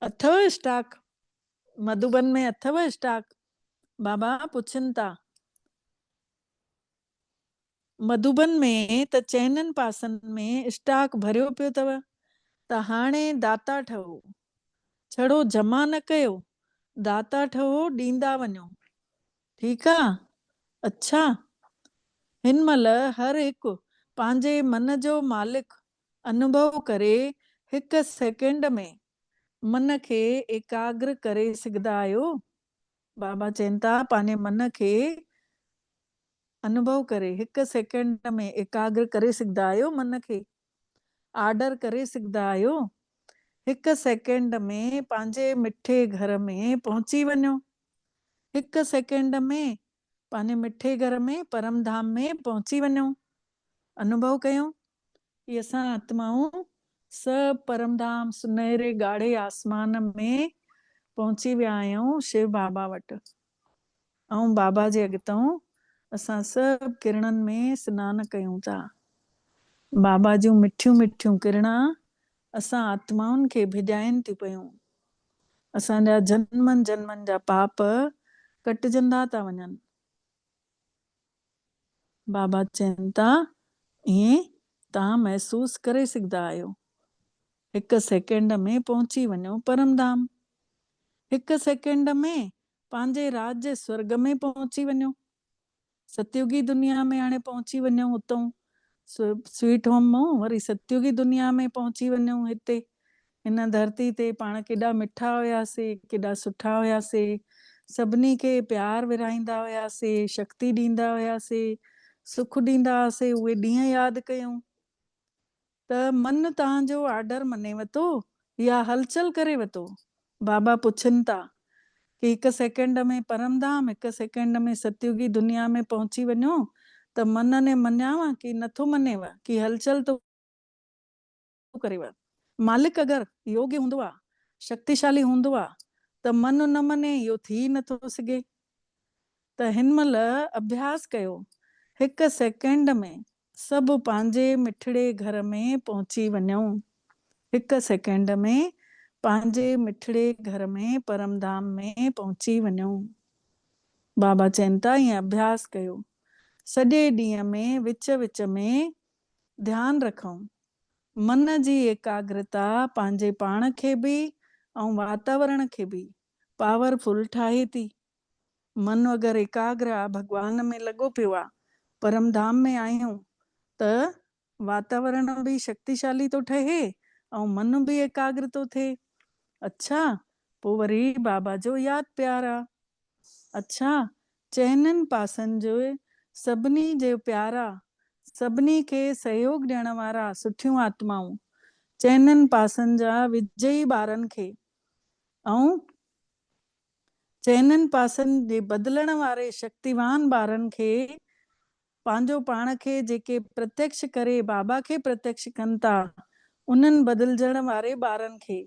अथव स्टॉक? मधुबन में अथव स्टॉक? बाबा पुछनि था। मधुबन में त चइनिनि पासनि में स्टॉक भरियो पियो अथव। त हाणे दाता ठहो, छड़ो जमा न कयो, दाता ठहो, ॾींदा वञो। ठीकु आहे? अच्छा, हिन महिल हर हिकु पंहिंजे मन जो मालिक अनुभव करे हिकु सेकेंड में मन खे एकाग्र करे सघंदा आहियो। बाबा चवनि था पंहिंजे मन खे अनुभव करे हिकु सेकेंड में एकाग्र करे सघंदा आहियो। मन खे आर्डर करे सघंदा आहियो। हिकु सेकेंड में पंहिंजे मिठे घर में पहुची वञो। हिकु सेकेंड में पंहिंजे मिठे घर में, परम धाम में पहुची वञो। अनुभव कयूं कि असां आत्माऊं सभु परम धाम, सुनहरे ॻाढ़े आसमान में पहुची विया आहियूं, शिव बाबा वटि। ऐं बाबा जे अॻितां असां सभु किरणनि में सनानु कयूं था। बाबा जूं मिठियूं मिठियूं किरणा असां आत्माउनि खे भिॼाइनि थी पयूं। असांजा जन्मनि जन्मनि जा पाप कटिजंदा था वञनि। बाबा चवनि था ईअं तव्हां महसूस करे सघंदा आहियो। हिकु सेकेंड में पहुची वञो परम धाम। हिकु सेकेंड में पंहिंजे राज्य स्वर्ग में पहुची वञो। सतयुगी दुनिया में हाणे पहुची वञूं, उतां स्वीट होम मां वरी सतयुगी दुनिया में पहुची वञूं। हिते हिन धरती ते पाण केॾा मिठा हुयासीं, केॾा सुठा हुयासीं, सभिनी खे प्यार विराईंदा हुयासीं, शक्ति ॾींदा हुयासीं, सुख ॾींदा हुआसीं। उहे ॾींहं यादि कयूं त मन तव्हांजो आर्डर मने वतो या हलचल करे वतो। बाबा पुछनि था कि हिकु सेकेंड में परम धाम, हिकु सेकेंड में सतयुगी दुनिया में पहुची वञो, त मन ने मञाव कि नथो मनेव, कि हलचल तो करेव? मालिक अगरि योग्य हूंदो आहे, शक्तिशाली हूंदो आहे, त मन न मने इहो थी नथो सघे। त हिन महिल अभ्यास कयो, 1 सेकेंड में सभु पंहिंजे मिठड़े घर में पहुची वञूं। 1 सेकेंड में पंहिंजे मिठड़े घर में परमधाम में पहुची वञूं। बाबा चवनि था ईअं अभ्यास कयो। सॼे ॾींहं में विच विच में ध्यानु रखूं। मन जी एकाग्रता पंहिंजे पाण खे बि ऐं वातावरण खे बि पावरफुल ठाहे थी। मन अगरि एकाग्र आहे, भॻवान में लॻो पियो आहे, परमधाम में आहियूं, त वातावरण बि शक्तिशाली थो ठहे ऐं मन बि एकाग्र थो थिए। अच्छा, पोइ वरी बाबा जो यादि प्यार आहे। अच्छा, चइनिनि पासनि जो सभिनी जे प्यारा, सभिनी खे सहयोग ॾियण वारा सुठियूं आत्माऊं, चइनिनि पासनि जा विजयी ॿारनि खे ऐं चइनिनि पासनि जे बदिलण वारे शक्तिवान ॿारनि खे, पंहिंजो पाण खे जेके प्रत्यक्ष करे बाबा खे प्रत्यक्ष कनि था, उन्हनि बदिलजण वारे ॿारनि खे,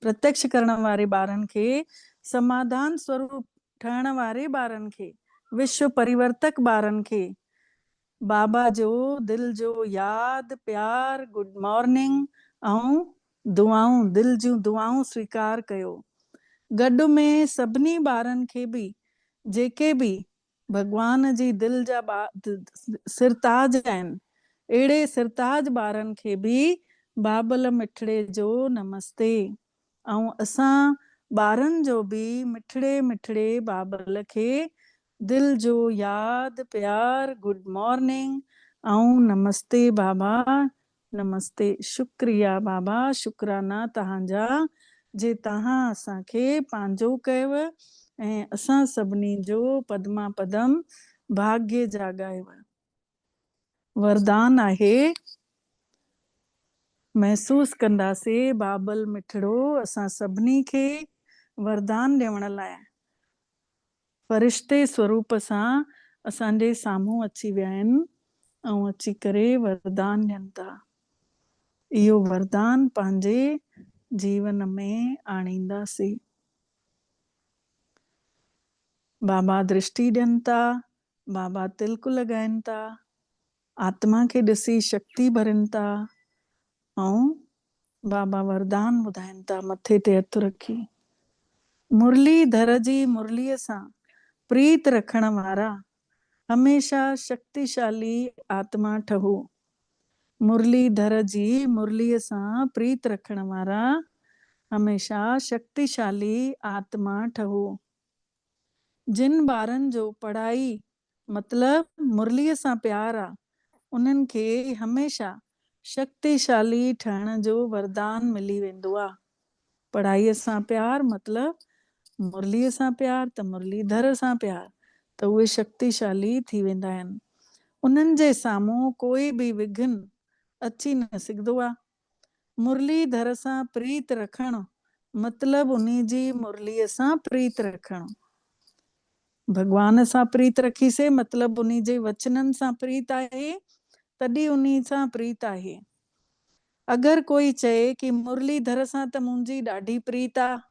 प्रत्यक्ष करण वारे ॿारनि खे, समाधान स्वरूप ठहण वारे ॿारनि खे, विश्व परिवर्तक ॿारनि खे बाबा जो दिल जो यादि प्यार, गुड मॉर्निंग ऐं दुआऊं, दिल जूं दुआऊं स्वीकार कयो। गॾु में सभिनी ॿारनि खे बि जेके बि भॻवान जी दिल जा सिरताज आहिनि, अहिड़े सिरताज ॿारनि खे बि बाबल मिठड़े जो नमस्ते। ऐं असां ॿारनि जो बि मिठड़े मिठड़े बाबल खे दिल जो यादि प्यार, गुड मॉर्निंग ऐं नमस्ते बाबा, नमस्ते। शुक्रिया बाबा, शुक्राना तव्हांजा, जे तव्हां असांखे पंहिंजो कयव ऐं असां सभिनी जो पदमा पदम भाग्य जाॻायव। वरदान आहे, महसूस कंदासीं बाबल मिठड़ो असां सभिनी खे वरदान ॾियण लाइ फ़रिश्ते स्वरूप सां असांजे साम्हूं अची विया आहिनि ऐं अची करे वरदान ॾियनि था। इहो वरदान पंहिंजे जीवन में आणींदासीं। बाबा दृष्टि ॾियनि था, बाबा तिलक लॻाइनि था, आत्मा खे ॾिसी शक्ति भरनि था ऐं बाबा वरदान ॿुधाइनि था मथे ते हथु रखी। मुरलीधर जी मुरलीअ सां प्रीत रखण वारा हमेशा शक्तिशाली आत्मा ठहो। मुरलीधर जी मुरलीअ सां प्रीत रखण वारा हमेशा शक्तिशाली आत्मा ठहो। जिन ॿारनि जो पढ़ाई मतिलबु मुरलीअ सां प्यार आहे, उन्हनि खे हमेशा शक्तिशाली ठहण जो वरदान मिली वेंदो आहे। पढ़ाईअ सां प्यार मतिलबु मुरलीअ सां प्यार, त मुरलीधर सां प्यार, त उहे शक्तिशाली थी वेंदा आहिनि। उन्हनि जे साम्हूं कोई बि विघ्न अची न सघंदो आहे। मुरलीधर सां प्रीत रखणु मतिलबु उन जी मुरलीअ सां प्रीत रखणु। भॻवान सां प्रीत रखीसे मतिलबु उन जे वचननि सां प्रीत आहे, तॾहिं उन सां प्रीत आहे। अगरि कोई चए कि मुरलीधर सां त मुंहिंजी ॾाढी प्रीत आहे,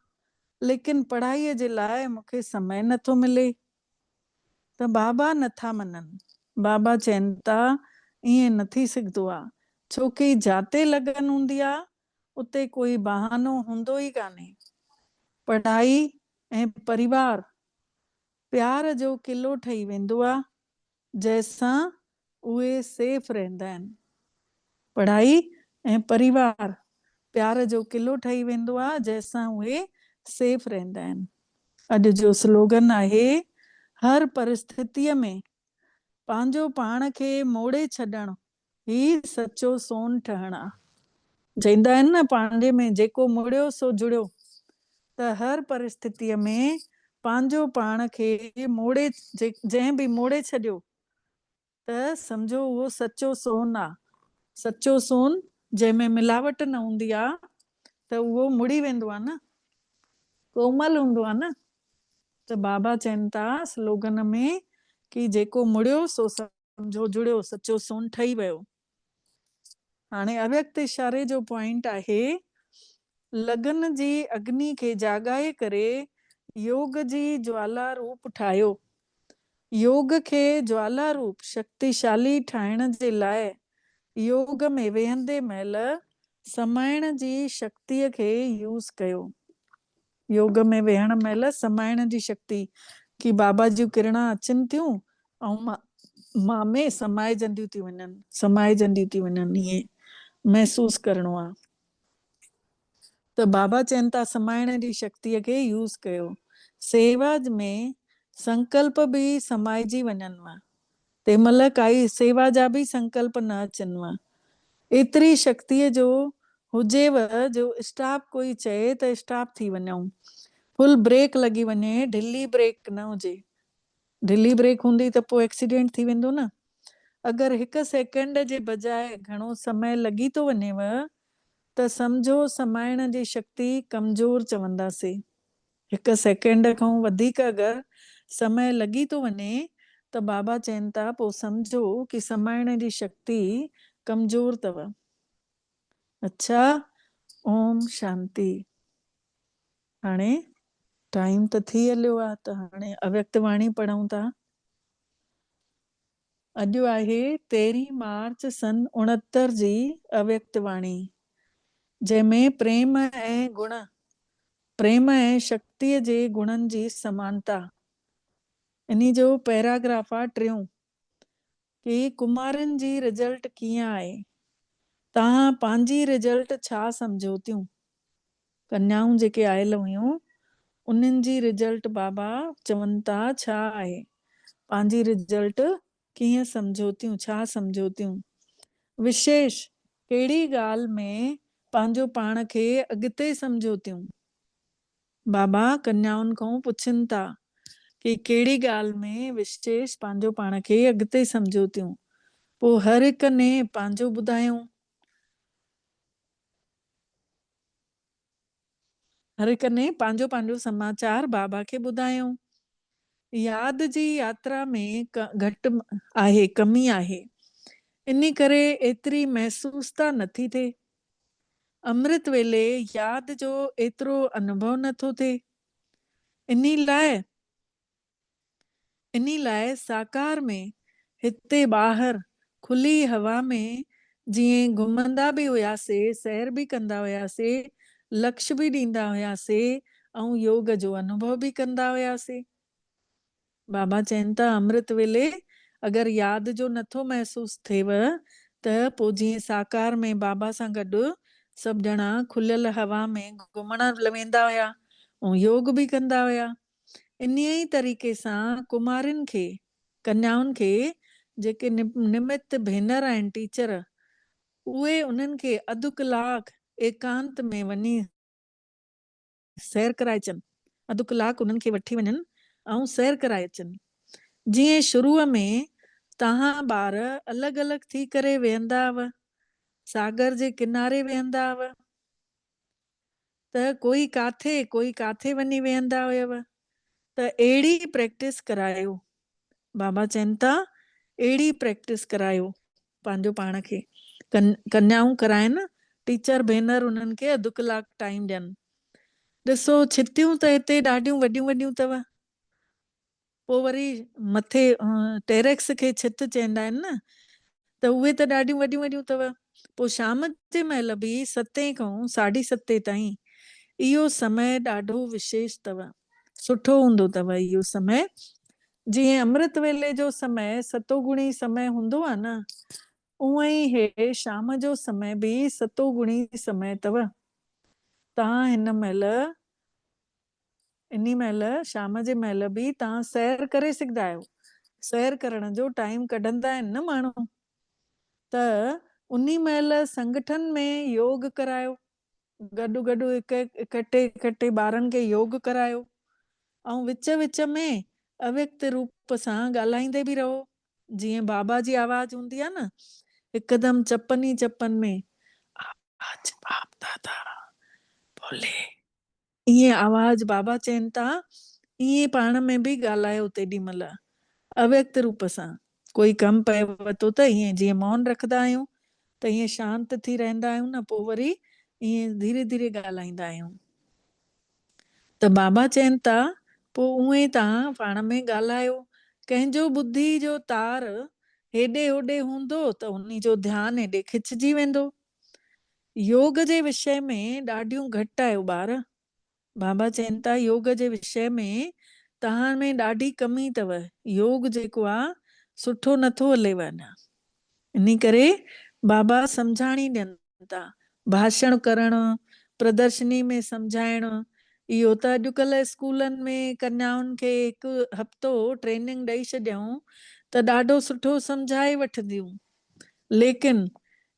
लेकिन पढ़ाईअ जे लाइ मूंखे समय नथो मिले, त बाबा नथा मञनि। बाबा चवनि था ईअं न थी सघंदो आहे, छोकी जाते लगन हूंदी आहे उते कोई बहानो हूंदो ई कान्हे। पढ़ाई ऐं परिवार प्यार जो किलो ठही वेंदो आहे, जंहिंसां उहे सेफ रहंदा आहिनि। पढ़ाई ऐं परिवार प्यार जो किलो ठही वेंदो आहे, जंहिंसां उहे सेफ रहंदा आहिनि। अॼु जो स्लोगन आहे, हर परिस्थितीअ में पंहिंजो पाण खे मोड़े छॾणु ही सचो सोन ठहणु आहे। चवंदा आहिनि न, पंहिंजे में जेको मुड़ियो सो जुड़ियो। त हर परिस्थितीअ में पंहिंजो पाण खे मोड़े, जंहिं बि मोड़े छॾियो त सम्झो उहो सचो सोन आहे। सचो सोन जंहिंमें मिलावट न हूंदी आहे त उहो मुड़ी वेंदो आहे न, कोमल हूंदो आहे न। त बाबा चवनि था स्लोगन में कि जेको मुड़ियो सो सम्झो जुड़ियो, सचो सोन ठही वियो। हाणे अव्यक्त इशारे जो पॉइंट आहे, लगन जी अग्नि खे जाॻाए करे योग जी ज्वाला रूप ठाहियो। योग खे ज्वाला रूप शक्तिशाली ठाहिण जे लाइ योग में वेहंदे महिल समाइण जी शक्तिअ खे यूज़ कयो। योग में वेहण महिल समाइण जी शक्ति, कि बाबा जी किरणा अचनि थियूं ऐं मां में समाइजंदियूं थी वञनि, ईअं महसूस करणो आहे। त बाबा चवनि था समाइण जी शक्तिअ खे यूज़ कयो। सेवा में संकल्प बि समाइजी वञनि वा, तंहिंमहिल काई सेवा जा बि संकल्प न अचनि वा। एतिरी शक्तिअ जो हुजेव जो स्टॉप कोई चए त स्टॉप थी वञूं, फुल ब्रेक लॻी वञे, ढिली ब्रेक न हुजे। ढिली ब्रेक हूंदी त पोइ एक्सीडेंट थी वेंदो न। अगरि 1 सेकेंड जे बजाए घणो समय लॻी थो वञेव त सम्झो समाइण जी शक्ति कमज़ोर चवंदासीं। 1 सेकेंड खां वधीक अगरि समय लॻी थो वञे त बाबा चवनि था पोइ सम्झो कि समाइण जी शक्ति कमज़ोर अथव। अच्छा, ओम शांति। हाणे टाइम त थी हलियो आहे, त हाणे अव्यक्त वाणी पढ़ूं था। अॼु आहे 13 मार्च सन 69 जी अव्यक्त वाणी, जंहिंमें प्रेम ऐं गुण, प्रेम ऐं शक्तिअ जे गुणनि जी समानता, इन जो पैराग्राफ आहे 3 कि कुमारनि जी रिजल्ट कीअं आहे, तव्हां पंहिंजी रिजल्ट छा सम्झो थियूं। कन्याऊं जेके आयल हुयूं उन्हनि जी रिजल्ट बाबा चवनि था छा आहे, पंहिंजी रिजल्ट कीअं सम्झो थियूं, छा सम्झो थियूं। विशेष कहिड़ी ॻाल्हि में पंहिंजो पाण खे अॻिते सम्झो थियूं। बाबा कन्याउनि खां पुछनि था कि कहिड़ी ॻाल्हि में विशेष पंहिंजो पाण खे अॻिते सम्झो थियूं। पोइ हर हिक ने पंहिंजो ॿुधायूं। हर हिक ने पंहिंजो पंहिंजो समाचार बाबा खे ॿुधायूं। यादि जी यात्रा में घटि आहे, कमी आहे, इन करे एतिरी महसूस त नथी थिए। अमृत वेले यादि जो एतिरो अनुभव नथो थिए। इन लाइ साकार में हिते ॿाहिरि खुली हवा में जीअं घुमंदा बि हुआसीं, सैर बि कंदा हुआसीं, लक्ष्य बि ॾींदा हुआसीं ऐं योग जो अनुभव बि कंदा हुआसीं। बाबा चवनि था अमृत वेले अगरि यादि जो नथो महसूस थिएव त पोइ जीअं साकार में बाबा सां गॾु सभु ॼणा खुलियल हवा में घुमण वेंदा हुआ ऐं योग बि कंदा हुआ। इन ई तरीक़े सां कुमारियुनि खे, कन्याउनि खे, जेके निमित भेनर आहिनि, टीचर, उहे उन्हनि खे अधु कलाक एकांत में वञी सैर कराए अचनि, अधु कलाक उन्हनि खे वठी वञनि ऐं सैर कराए अचनि। जीअं शुरूअ में तव्हां ॿार अलॻि अलॻि थी करे वेहंदा हुआ, सागर जे किनारे वेहंदा हुआ, त कोई काथे वञी वेहंदा हुयव, त अहिड़ी प्रैक्टिस करायो। बाबा चवनि था अहिड़ी प्रैक्टिस करायो पंहिंजो पाण खे। कन्याऊं कराइनि, टीचर भेनर उन्हनि खे अधु कलाक टाइम ॾियनि। ॾिसो छितियूं त हिते ॾाढियूं वॾियूं वॾियूं अथव, पोइ वरी मथे टेरेक्स खे छित चवंदा आहिनि न, त उहे त ॾाढियूं वॾियूं वॾियूं अथव। पोइ शाम जे महिल बि 7 खां 7:30 ताईं इहो समय ॾाढो विशेष अथव, सुठो हूंदो अथव इहो समय। जीअं अमृत वेले जो समय सतोगुणी समय हूंदो आहे न, उअं ई हे शाम जो समय बि सतोगुणी समय अथव। तव्हां इन महिल शाम जे महिल बि तव्हां सैर करे सघंदा आहियो। सैर करण जो टाइम कढंदा आहिनि न माण्हू, त उन महिल संगठन में योग करायो, गॾु गॾु इकट्ठे ॿारनि खे योग करायो ऐं विच विच में अव्यक्त रूप सां ॻाल्हाईंदे बि रहो। जीअं बाबा जी आवाज़ हूंदी आहे न, हिकदमि चपन ई चपन में, आज बाप दादा बोले, ईअं आवाज़ बाबा चवनि था, ईअं पाण में बि ॻाल्हायो तेॾी महिल अव्यक्त रूप सां। कोई कमु पएव थो त ईअं जीअं मौन रखंदा आहियूं त ईअं शांत थी रहंदा आहियूं न, पोइ वरी ईअं धीरे धीरे ॻाल्हाईंदा आहियूं। त बाबा चवनि था पोइ उहे तव्हां पाण में ॻाल्हायो, कंहिंजो ॿुधी जो तार हेॾे होॾे हूंदो त उन्ही जो ध्यानु हेॾे खिचजी वेंदो। योग जे विषय में ॾाढियूं घटि आहियो ॿार। बाबा चवनि था योग जे विषय में तव्हां में ॾाढी कमी अथव। योग जेको आहे सुठो नथो हलेव अञा। इन करे बाबा सम्झाणी ॾियनि था, भाषण करणु, प्रदर्शनी में सम्झाइणु। इहो त अॼुकल्ह स्कूलनि में कन्याउनि खे हिकु हफ़्तो ट्रेनिंग ॾेई छॾियऊं त ॾाढो सुठो सम्झाए वठंदियूं। लेकिन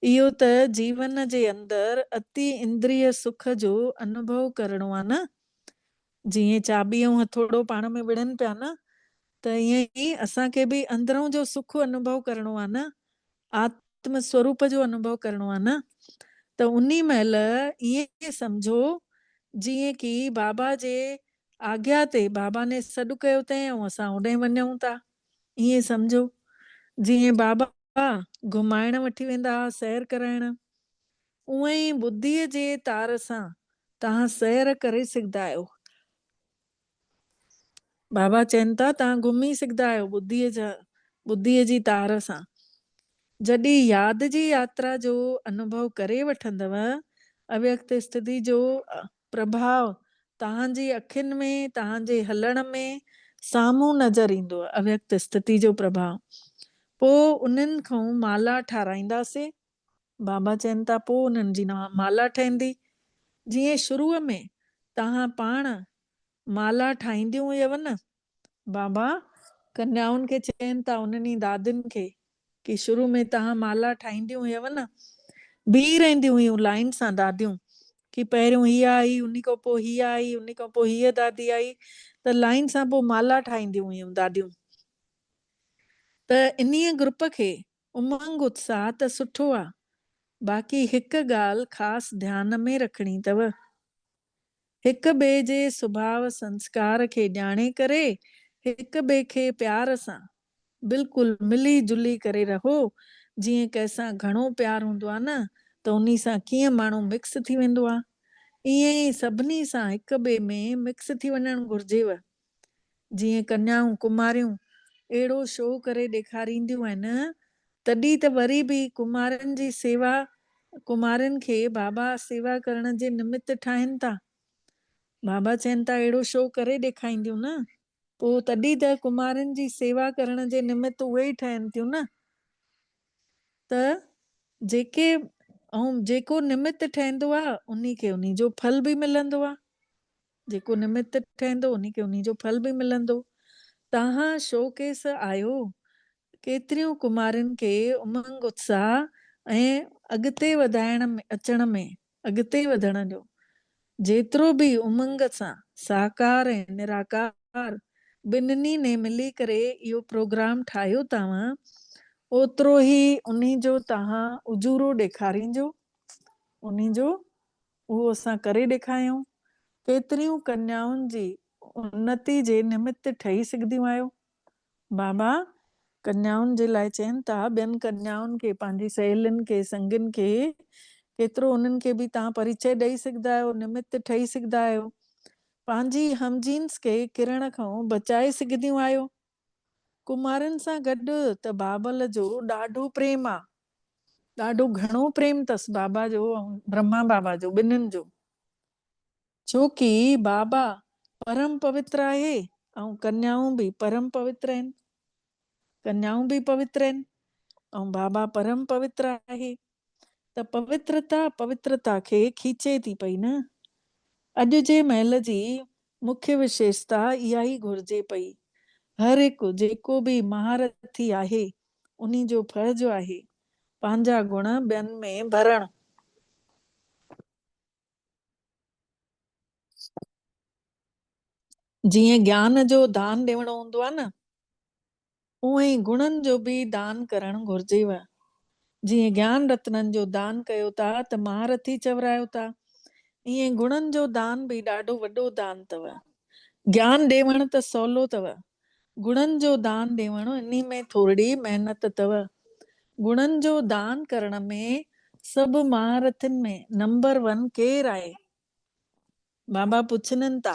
इहो त जीवन जे अंदरि अति इंद्रिय सुख जो अनुभव करणो आहे न। जीअं चाॿी ऐं हथोड़ो पाण में विढ़नि पिया न, त ईअं ई असांखे बि अंदरों जो सुख अनुभव करणो आहे न, आत्म स्वरूप जो अनुभव करणो आहे न। त उन्ही महिल ईअं सम्झो जीअं की बाबा जे आज्ञा ते बाबा ने सॾु कयो अथई ऐं असां होॾे वञूं था। ईअं सम्झो जीअं बाबा घुमाइण वठी वेंदा, सैर कराइण, उअं ई बुद्धीअ जे तार सां तव्हां सैर करे सघंदा आहियो। बाबा चवनि था तव्हां घुमी सघंदा आहियो बुद्धीअ जी तार सां। जॾहिं यादि जी यात्रा जो अनुभव करे वठंदव, अव्यक्त स्थिति जो प्रभाव तव्हांजी अखियुनि में, तव्हांजे हलण में साम्हूं नज़र ईंदो। अव्यक्त स्थिति जो प्रभाव पोइ उन्हनि खां माला ठाराईंदासीं। बाबा चवनि था पोइ उन्हनि जी माला ठहंदी। जीअं शुरूअ में तव्हां पाण माला ठाहींदियूं हुयव न, बाबा कन्याउनि खे चवनि था, उन्हनि दादियुनि खे, कि शुरू में तव्हां माला ठाहींदियूं हुयव न, बीह रहंदियूं हुयूं लाइन सां दादियूं, कि पहिरियों हीअ आई, उन खां पोइ हीअ आई, उन खां पोइ हीअ दादी आई, त लाइन सां पोइ माला ठाहींदियूं हुयूं दादियूं। त इन्हीअ ग्रुप खे उमंग उत्साह त सुठो आहे, बाक़ी हिकु ॻाल्हि ख़ासि ध्यान में रखणी अथव। हिक ॿिए जे सुभाउ संस्कार खे ॼाणे करे हिक ॿिए खे प्यार सां बिल्कुलु मिली जुली करे रहो। जीअं कंहिंसां घणो प्यार हूंदो आहे न, त उन सां कीअं माण्हू मिक्स थी वेंदो आहे, ईअं ई सभिनी सां हिक ॿिए में मिक्स थी वञणु घुरिजेव। जीअं कन्याऊं कुमारियूं अहिड़ो शो करे ॾेखारींदियूं आहिनि, तॾहिं त वरी बि कुमारनि जी सेवा, कुमारनि खे बाबा सेवा करण जे निमित्त ठाहिनि था। बाबा चवनि था अहिड़ो शो करे ॾेखारींदियूं न, पोइ तॾहिं त कुमारनि जी सेवा करण जे निमित्त उहे ई ठहनि थियूं न। त जेको निमित्त ठहंदो आहे उन खे उन जो फल बि मिलंदो आहे। जेको निमित्त ठहंदो उन खे उन जो फल बि मिलंदो। तव्हां शोकेस आहियो केतिरियूं कुमारियुनि खे उमंग उत्साह ऐं अॻिते वधाइण में, अचण में, अॻिते वधण जो जेतिरो बि उमंग सां साकार ऐं निराकार ॿिन्हिनि ने मिली करे इहो प्रोग्राम ठाहियो अथव, ओतिरो ई उन जो तव्हां उजूरो ॾेखारींजो। उन जो उहो असां करे ॾेखारियूं। केतिरियूं कन्याउनि जी उन्नति जे निमित्त ठही सघंदियूं आहियो। बाबा कन्याउनि जे लाइ चवनि था, ॿियनि कन्याउनि खे, पंहिंजी सहेलियुनि खे, संगियुनि खे, केतिरो उन्हनि खे बि तव्हां परिचय ॾेई सघंदा आहियो, निमित्त ठही सघंदा आहियो। पंहिंजी हमजीन्स खे किरण खां बचाए सघंदियूं आहियो। कुमारनि सां गॾु त बाबल जो ॾाढो प्रेम आहे, ॾाढो घणो प्रेम अथसि बाबा जो ऐं ब्रह्मा बाबा जो, ॿिन्हिनि जो। छोकी बाबा परम पवित्र आहे ऐं कन्याऊं बि परम पवित्र आहिनि। कन्याऊं बि पवित्र आहिनि ऐं बाबा परम पवित्र आहे। त पवित्रता खे खीचे थी पई न। अॼु जे महिल जी मुख्य विशेषता इहा ई घुरिजे पई। हर हिकु जेको बि महारथी आहे उन जो फर्ज़ आहे पंहिंजा गुण ॿियनि में भरणु। जीअं ज्ञान जो दान ॾियणो हूंदो आहे न, उहे ई गुणनि जो बि दान करणु घुरिजेव। जीअं ज्ञान रत्ननि जो दान कयो था त महारथी चवरायो था, ईअं गुणनि जो दान बि ॾाढो वॾो दान अथव। ज्ञान ॾियणु त सवलो अथव, गुणनि जो दान ॾियणु इन में थोरी महिनत अथव। गुणनि जो दान करण में सभु महारथिन में नंबर 1 केरु आहे? बाबा पुछनि था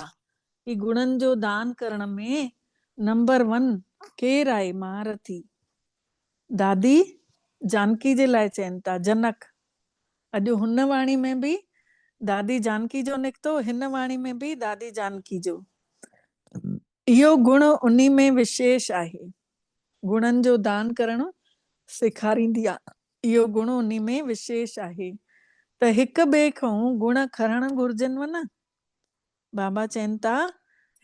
कि गुणनि जो दान करण में नंबर 1 केरु आहे महारथी? दादी जानकी जे लाइ चवनि था, जनक। अॼु हुन वाणी में बि दादी जानकी जो निकितो, हिन वाणी में बि दादी जानकी जो। इहो गुण उन्ही में विशेष आहे। गुणनि जो दान करणु सेखारींदी आहे। इहो गुण उन्ही में विशेष आहे। त हिक ॿिए खां गुण खणणु घुर्जनव न। बाबा चवनि था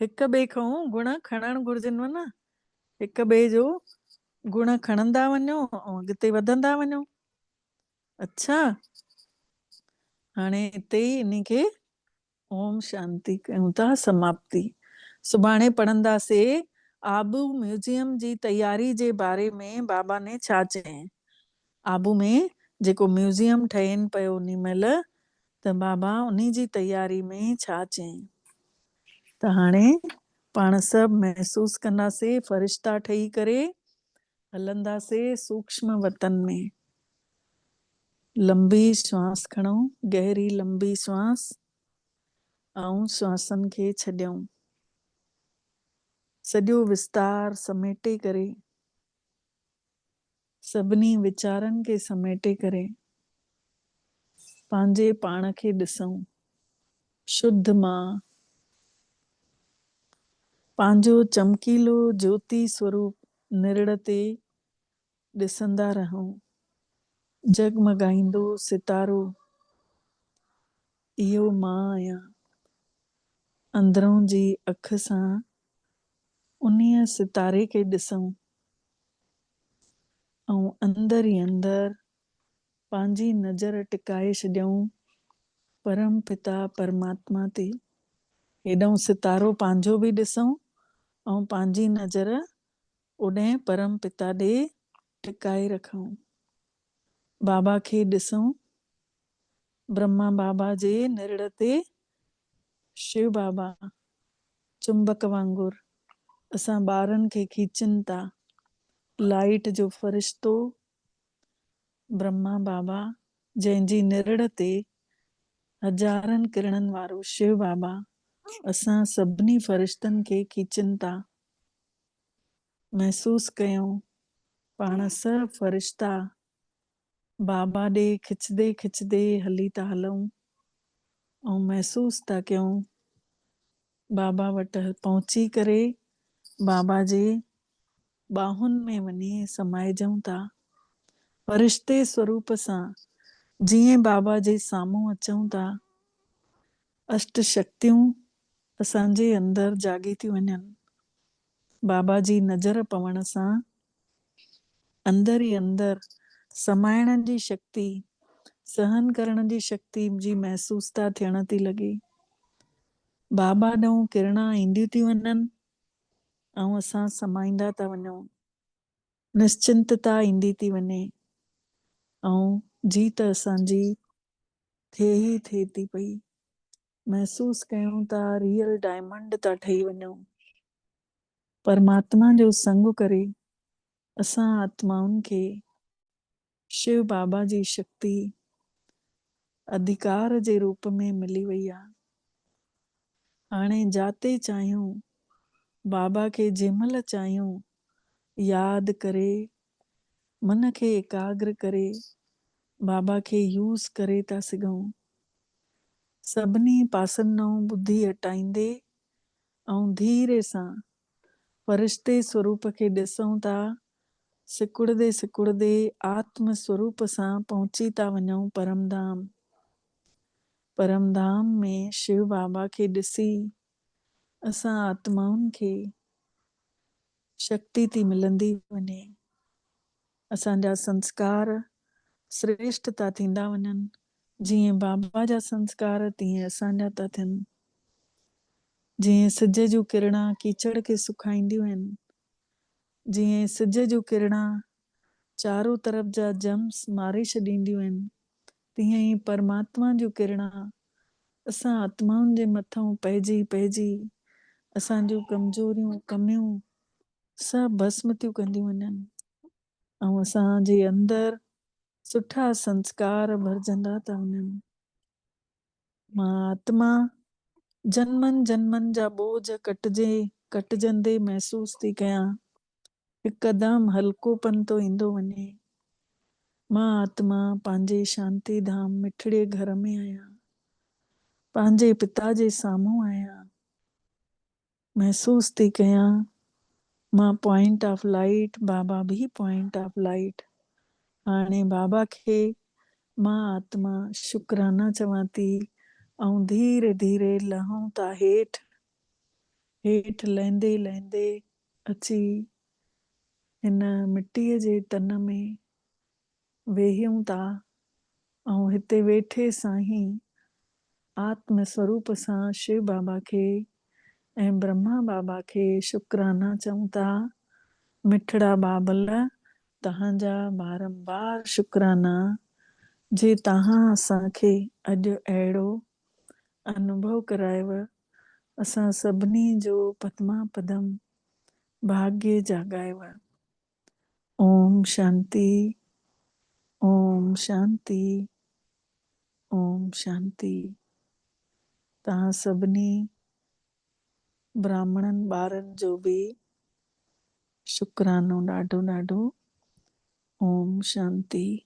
हिक ॿिए खां गुण खणणु घुर्जनव न। हिक ॿिए जो गुण खणंदा वञो ऐं अॻिते वधंदा वञो। अच्छा, हाणे हिते ई इन खे ओम शांति कयूं था, समाप्ति। सुभाणे पढ़ंदासीं आबू म्यूजियम जी तयारी जे बारे में बाबा ने छा चयईं। आबू में जेको म्यूजियम ठहेनि पियो उन महिल, त बाबा उन्ही जी तयारी में छा चयईं। त हाणे पाण सभु महसूस कंदासीं फ़रिश्ता ठही करे हलंदासीं सूक्ष्म वतन में। लंबी श्वास खणो, गहरी लंबी श्वास, ऐं श्वासन खे छॾियऊं। सॼो विस्तार समेटे करे, सभिनी वीचारनि खे समेटे करे पंहिंजे पाण खे ॾिसूं। शुद्ध मां पंहिंजो चमकीलो ज्योति स्वरूप निरड़ ते ॾिसंदा रहूं। जगमगाईंदो सितारो, इहो मां आहियां। अंदरों जी अख सां उन्हीअ सितारे खे ॾिसूं ऐं अंदर ई अंदर पंहिंजी नज़र टिकाए छॾियऊं परम पिता परमात्मा ते। हेॾऊं सितारो पंहिंजो बि ॾिसूं ऐं पंहिंजी नज़र ओॾे परम पिता ॾे टिकाए रखूं। बाबा खे ॾिसूं, ब्रह्मा बाबा जे निरड़ ते शिव बाबा चुंबक वांगुर असां ॿारनि खे खीचनि था। लाइट जो फ़रिश्तो ब्रह्मा बाबा, जंहिंजी निरड़ ते हज़ारनि किरणनि वारो शिव बाबा असां सभिनी फ़रिश्तनि खे खीचनि था। महसूस कयूं पाण सभु फ़रिश्ता बाबा ॾे खिचंदे खिचंदे हली था हलूं ऐं महसूस था कयूं बाबा वटि पहुची करे बाबा जे ॿाहुनि में वञी समाइजूं था। फ़रिश्ते स्वरूप सां जीअं बाबा जे साम्हूं अचूं था, अष्ट शक्तियूं असांजे अंदरि जागी थी वञनि। बाबा जी नज़र पवण सां अंदर ई अंदर समाइण जी शक्ति, सहन करण जी शक्ति जी महसूस था थियण थी लॻे। बाबा ॾऊं किरणा ईंदियूं थी वञनि ऐं असां समाईंदा था वञूं। निश्चिंतता ईंदी थी वञे ऐं जीत असांजी थिए थी पई। महसूस कयूं था रियल डायमंड था ठही वञूं। परमात्मा जो संग करे असां आत्माउनि खे शिव बाबा जी शक्ति अधिकार जे रूप में मिली वई आहे। हाणे जाते चाहियूं बाबा खे जंहिंमहिल चाहियूं यादि करे मन खे एकाग्र करे बाबा खे यूज़ करे था सघूं। सभिनी पासनि बुद्धि हटाईंदे ऐं धीरे सां फ़रिश्ते स्वरूप खे ॾिसूं था। सिकुड़दे सिकुड़दे आत्म स्वरूप सां पहुची था वञूं परमधाम। परमधाम में शिव बाबा खे ॾिसी असां आत्माउनि खे शक्ति थी मिलंदी वञे। असांजा संस्कार श्रेष्ठ था थींदा वञनि। जीअं बाबा जा संस्कार तीअं असांजा था थियनि। जीअं सिज जूं किरणा कीचड़ खे सुखाईंदियूं आहिनि, जीअं सिज जूं किरणा चारों तरफ़ जा जम्स मारे छॾींदियूं आहिनि, तीअं ई परमात्मा जूं किरणा असां आत्माउनि जे मथां पइजी पइजी असांजूं कमज़ोरियूं कमियूं सभु भस्म थियूं कंदियूं वञनि ऐं असांजे अंदरि सुठा संस्कार भरजंदा था वञनि। मां आत्मा जन्मनि जन्मनि जा बोझ कटजंदे महसूस थी कयां। हिकदम हल्कोपन तो ईंदो वञे। मां आत्मा पंहिंजे शांति धाम मिठड़े घर में आहियां, पंहिंजे पिता जे साम्हूं आहियां। महसूस थी कयां मां पॉइंट ऑफ लाइट, बाबा भी पॉइंट ऑफ लाइट। हाणे बाबा खे मां आत्मा शुक्राना चवां थी ऐं धीरे धीरे लहूं था हेठि लहंदे लहंदे अची हिन मिटीअ जे तन में वेहियूं था ऐं हिते वेठे सां ई आत्म स्वरूप सां शिव बाबा खे ऐं ब्रह्मा बाबा खे शुक्राना चऊं था। मिठड़ा बाबल, तव्हांजा बारंबार शुक्राना जे तव्हां असांखे अॼु अहिड़ो अनुभव करायव। असां सभिनी जो पद्मा पदम भाग्य जागायव। ओम शांति, ओम शांति, ओम शांति। तव्हां सभिनी ब्राह्मणनि ॿारनि जो बि शुक्रानो ॾाढो ॾाढो। ओम शांति।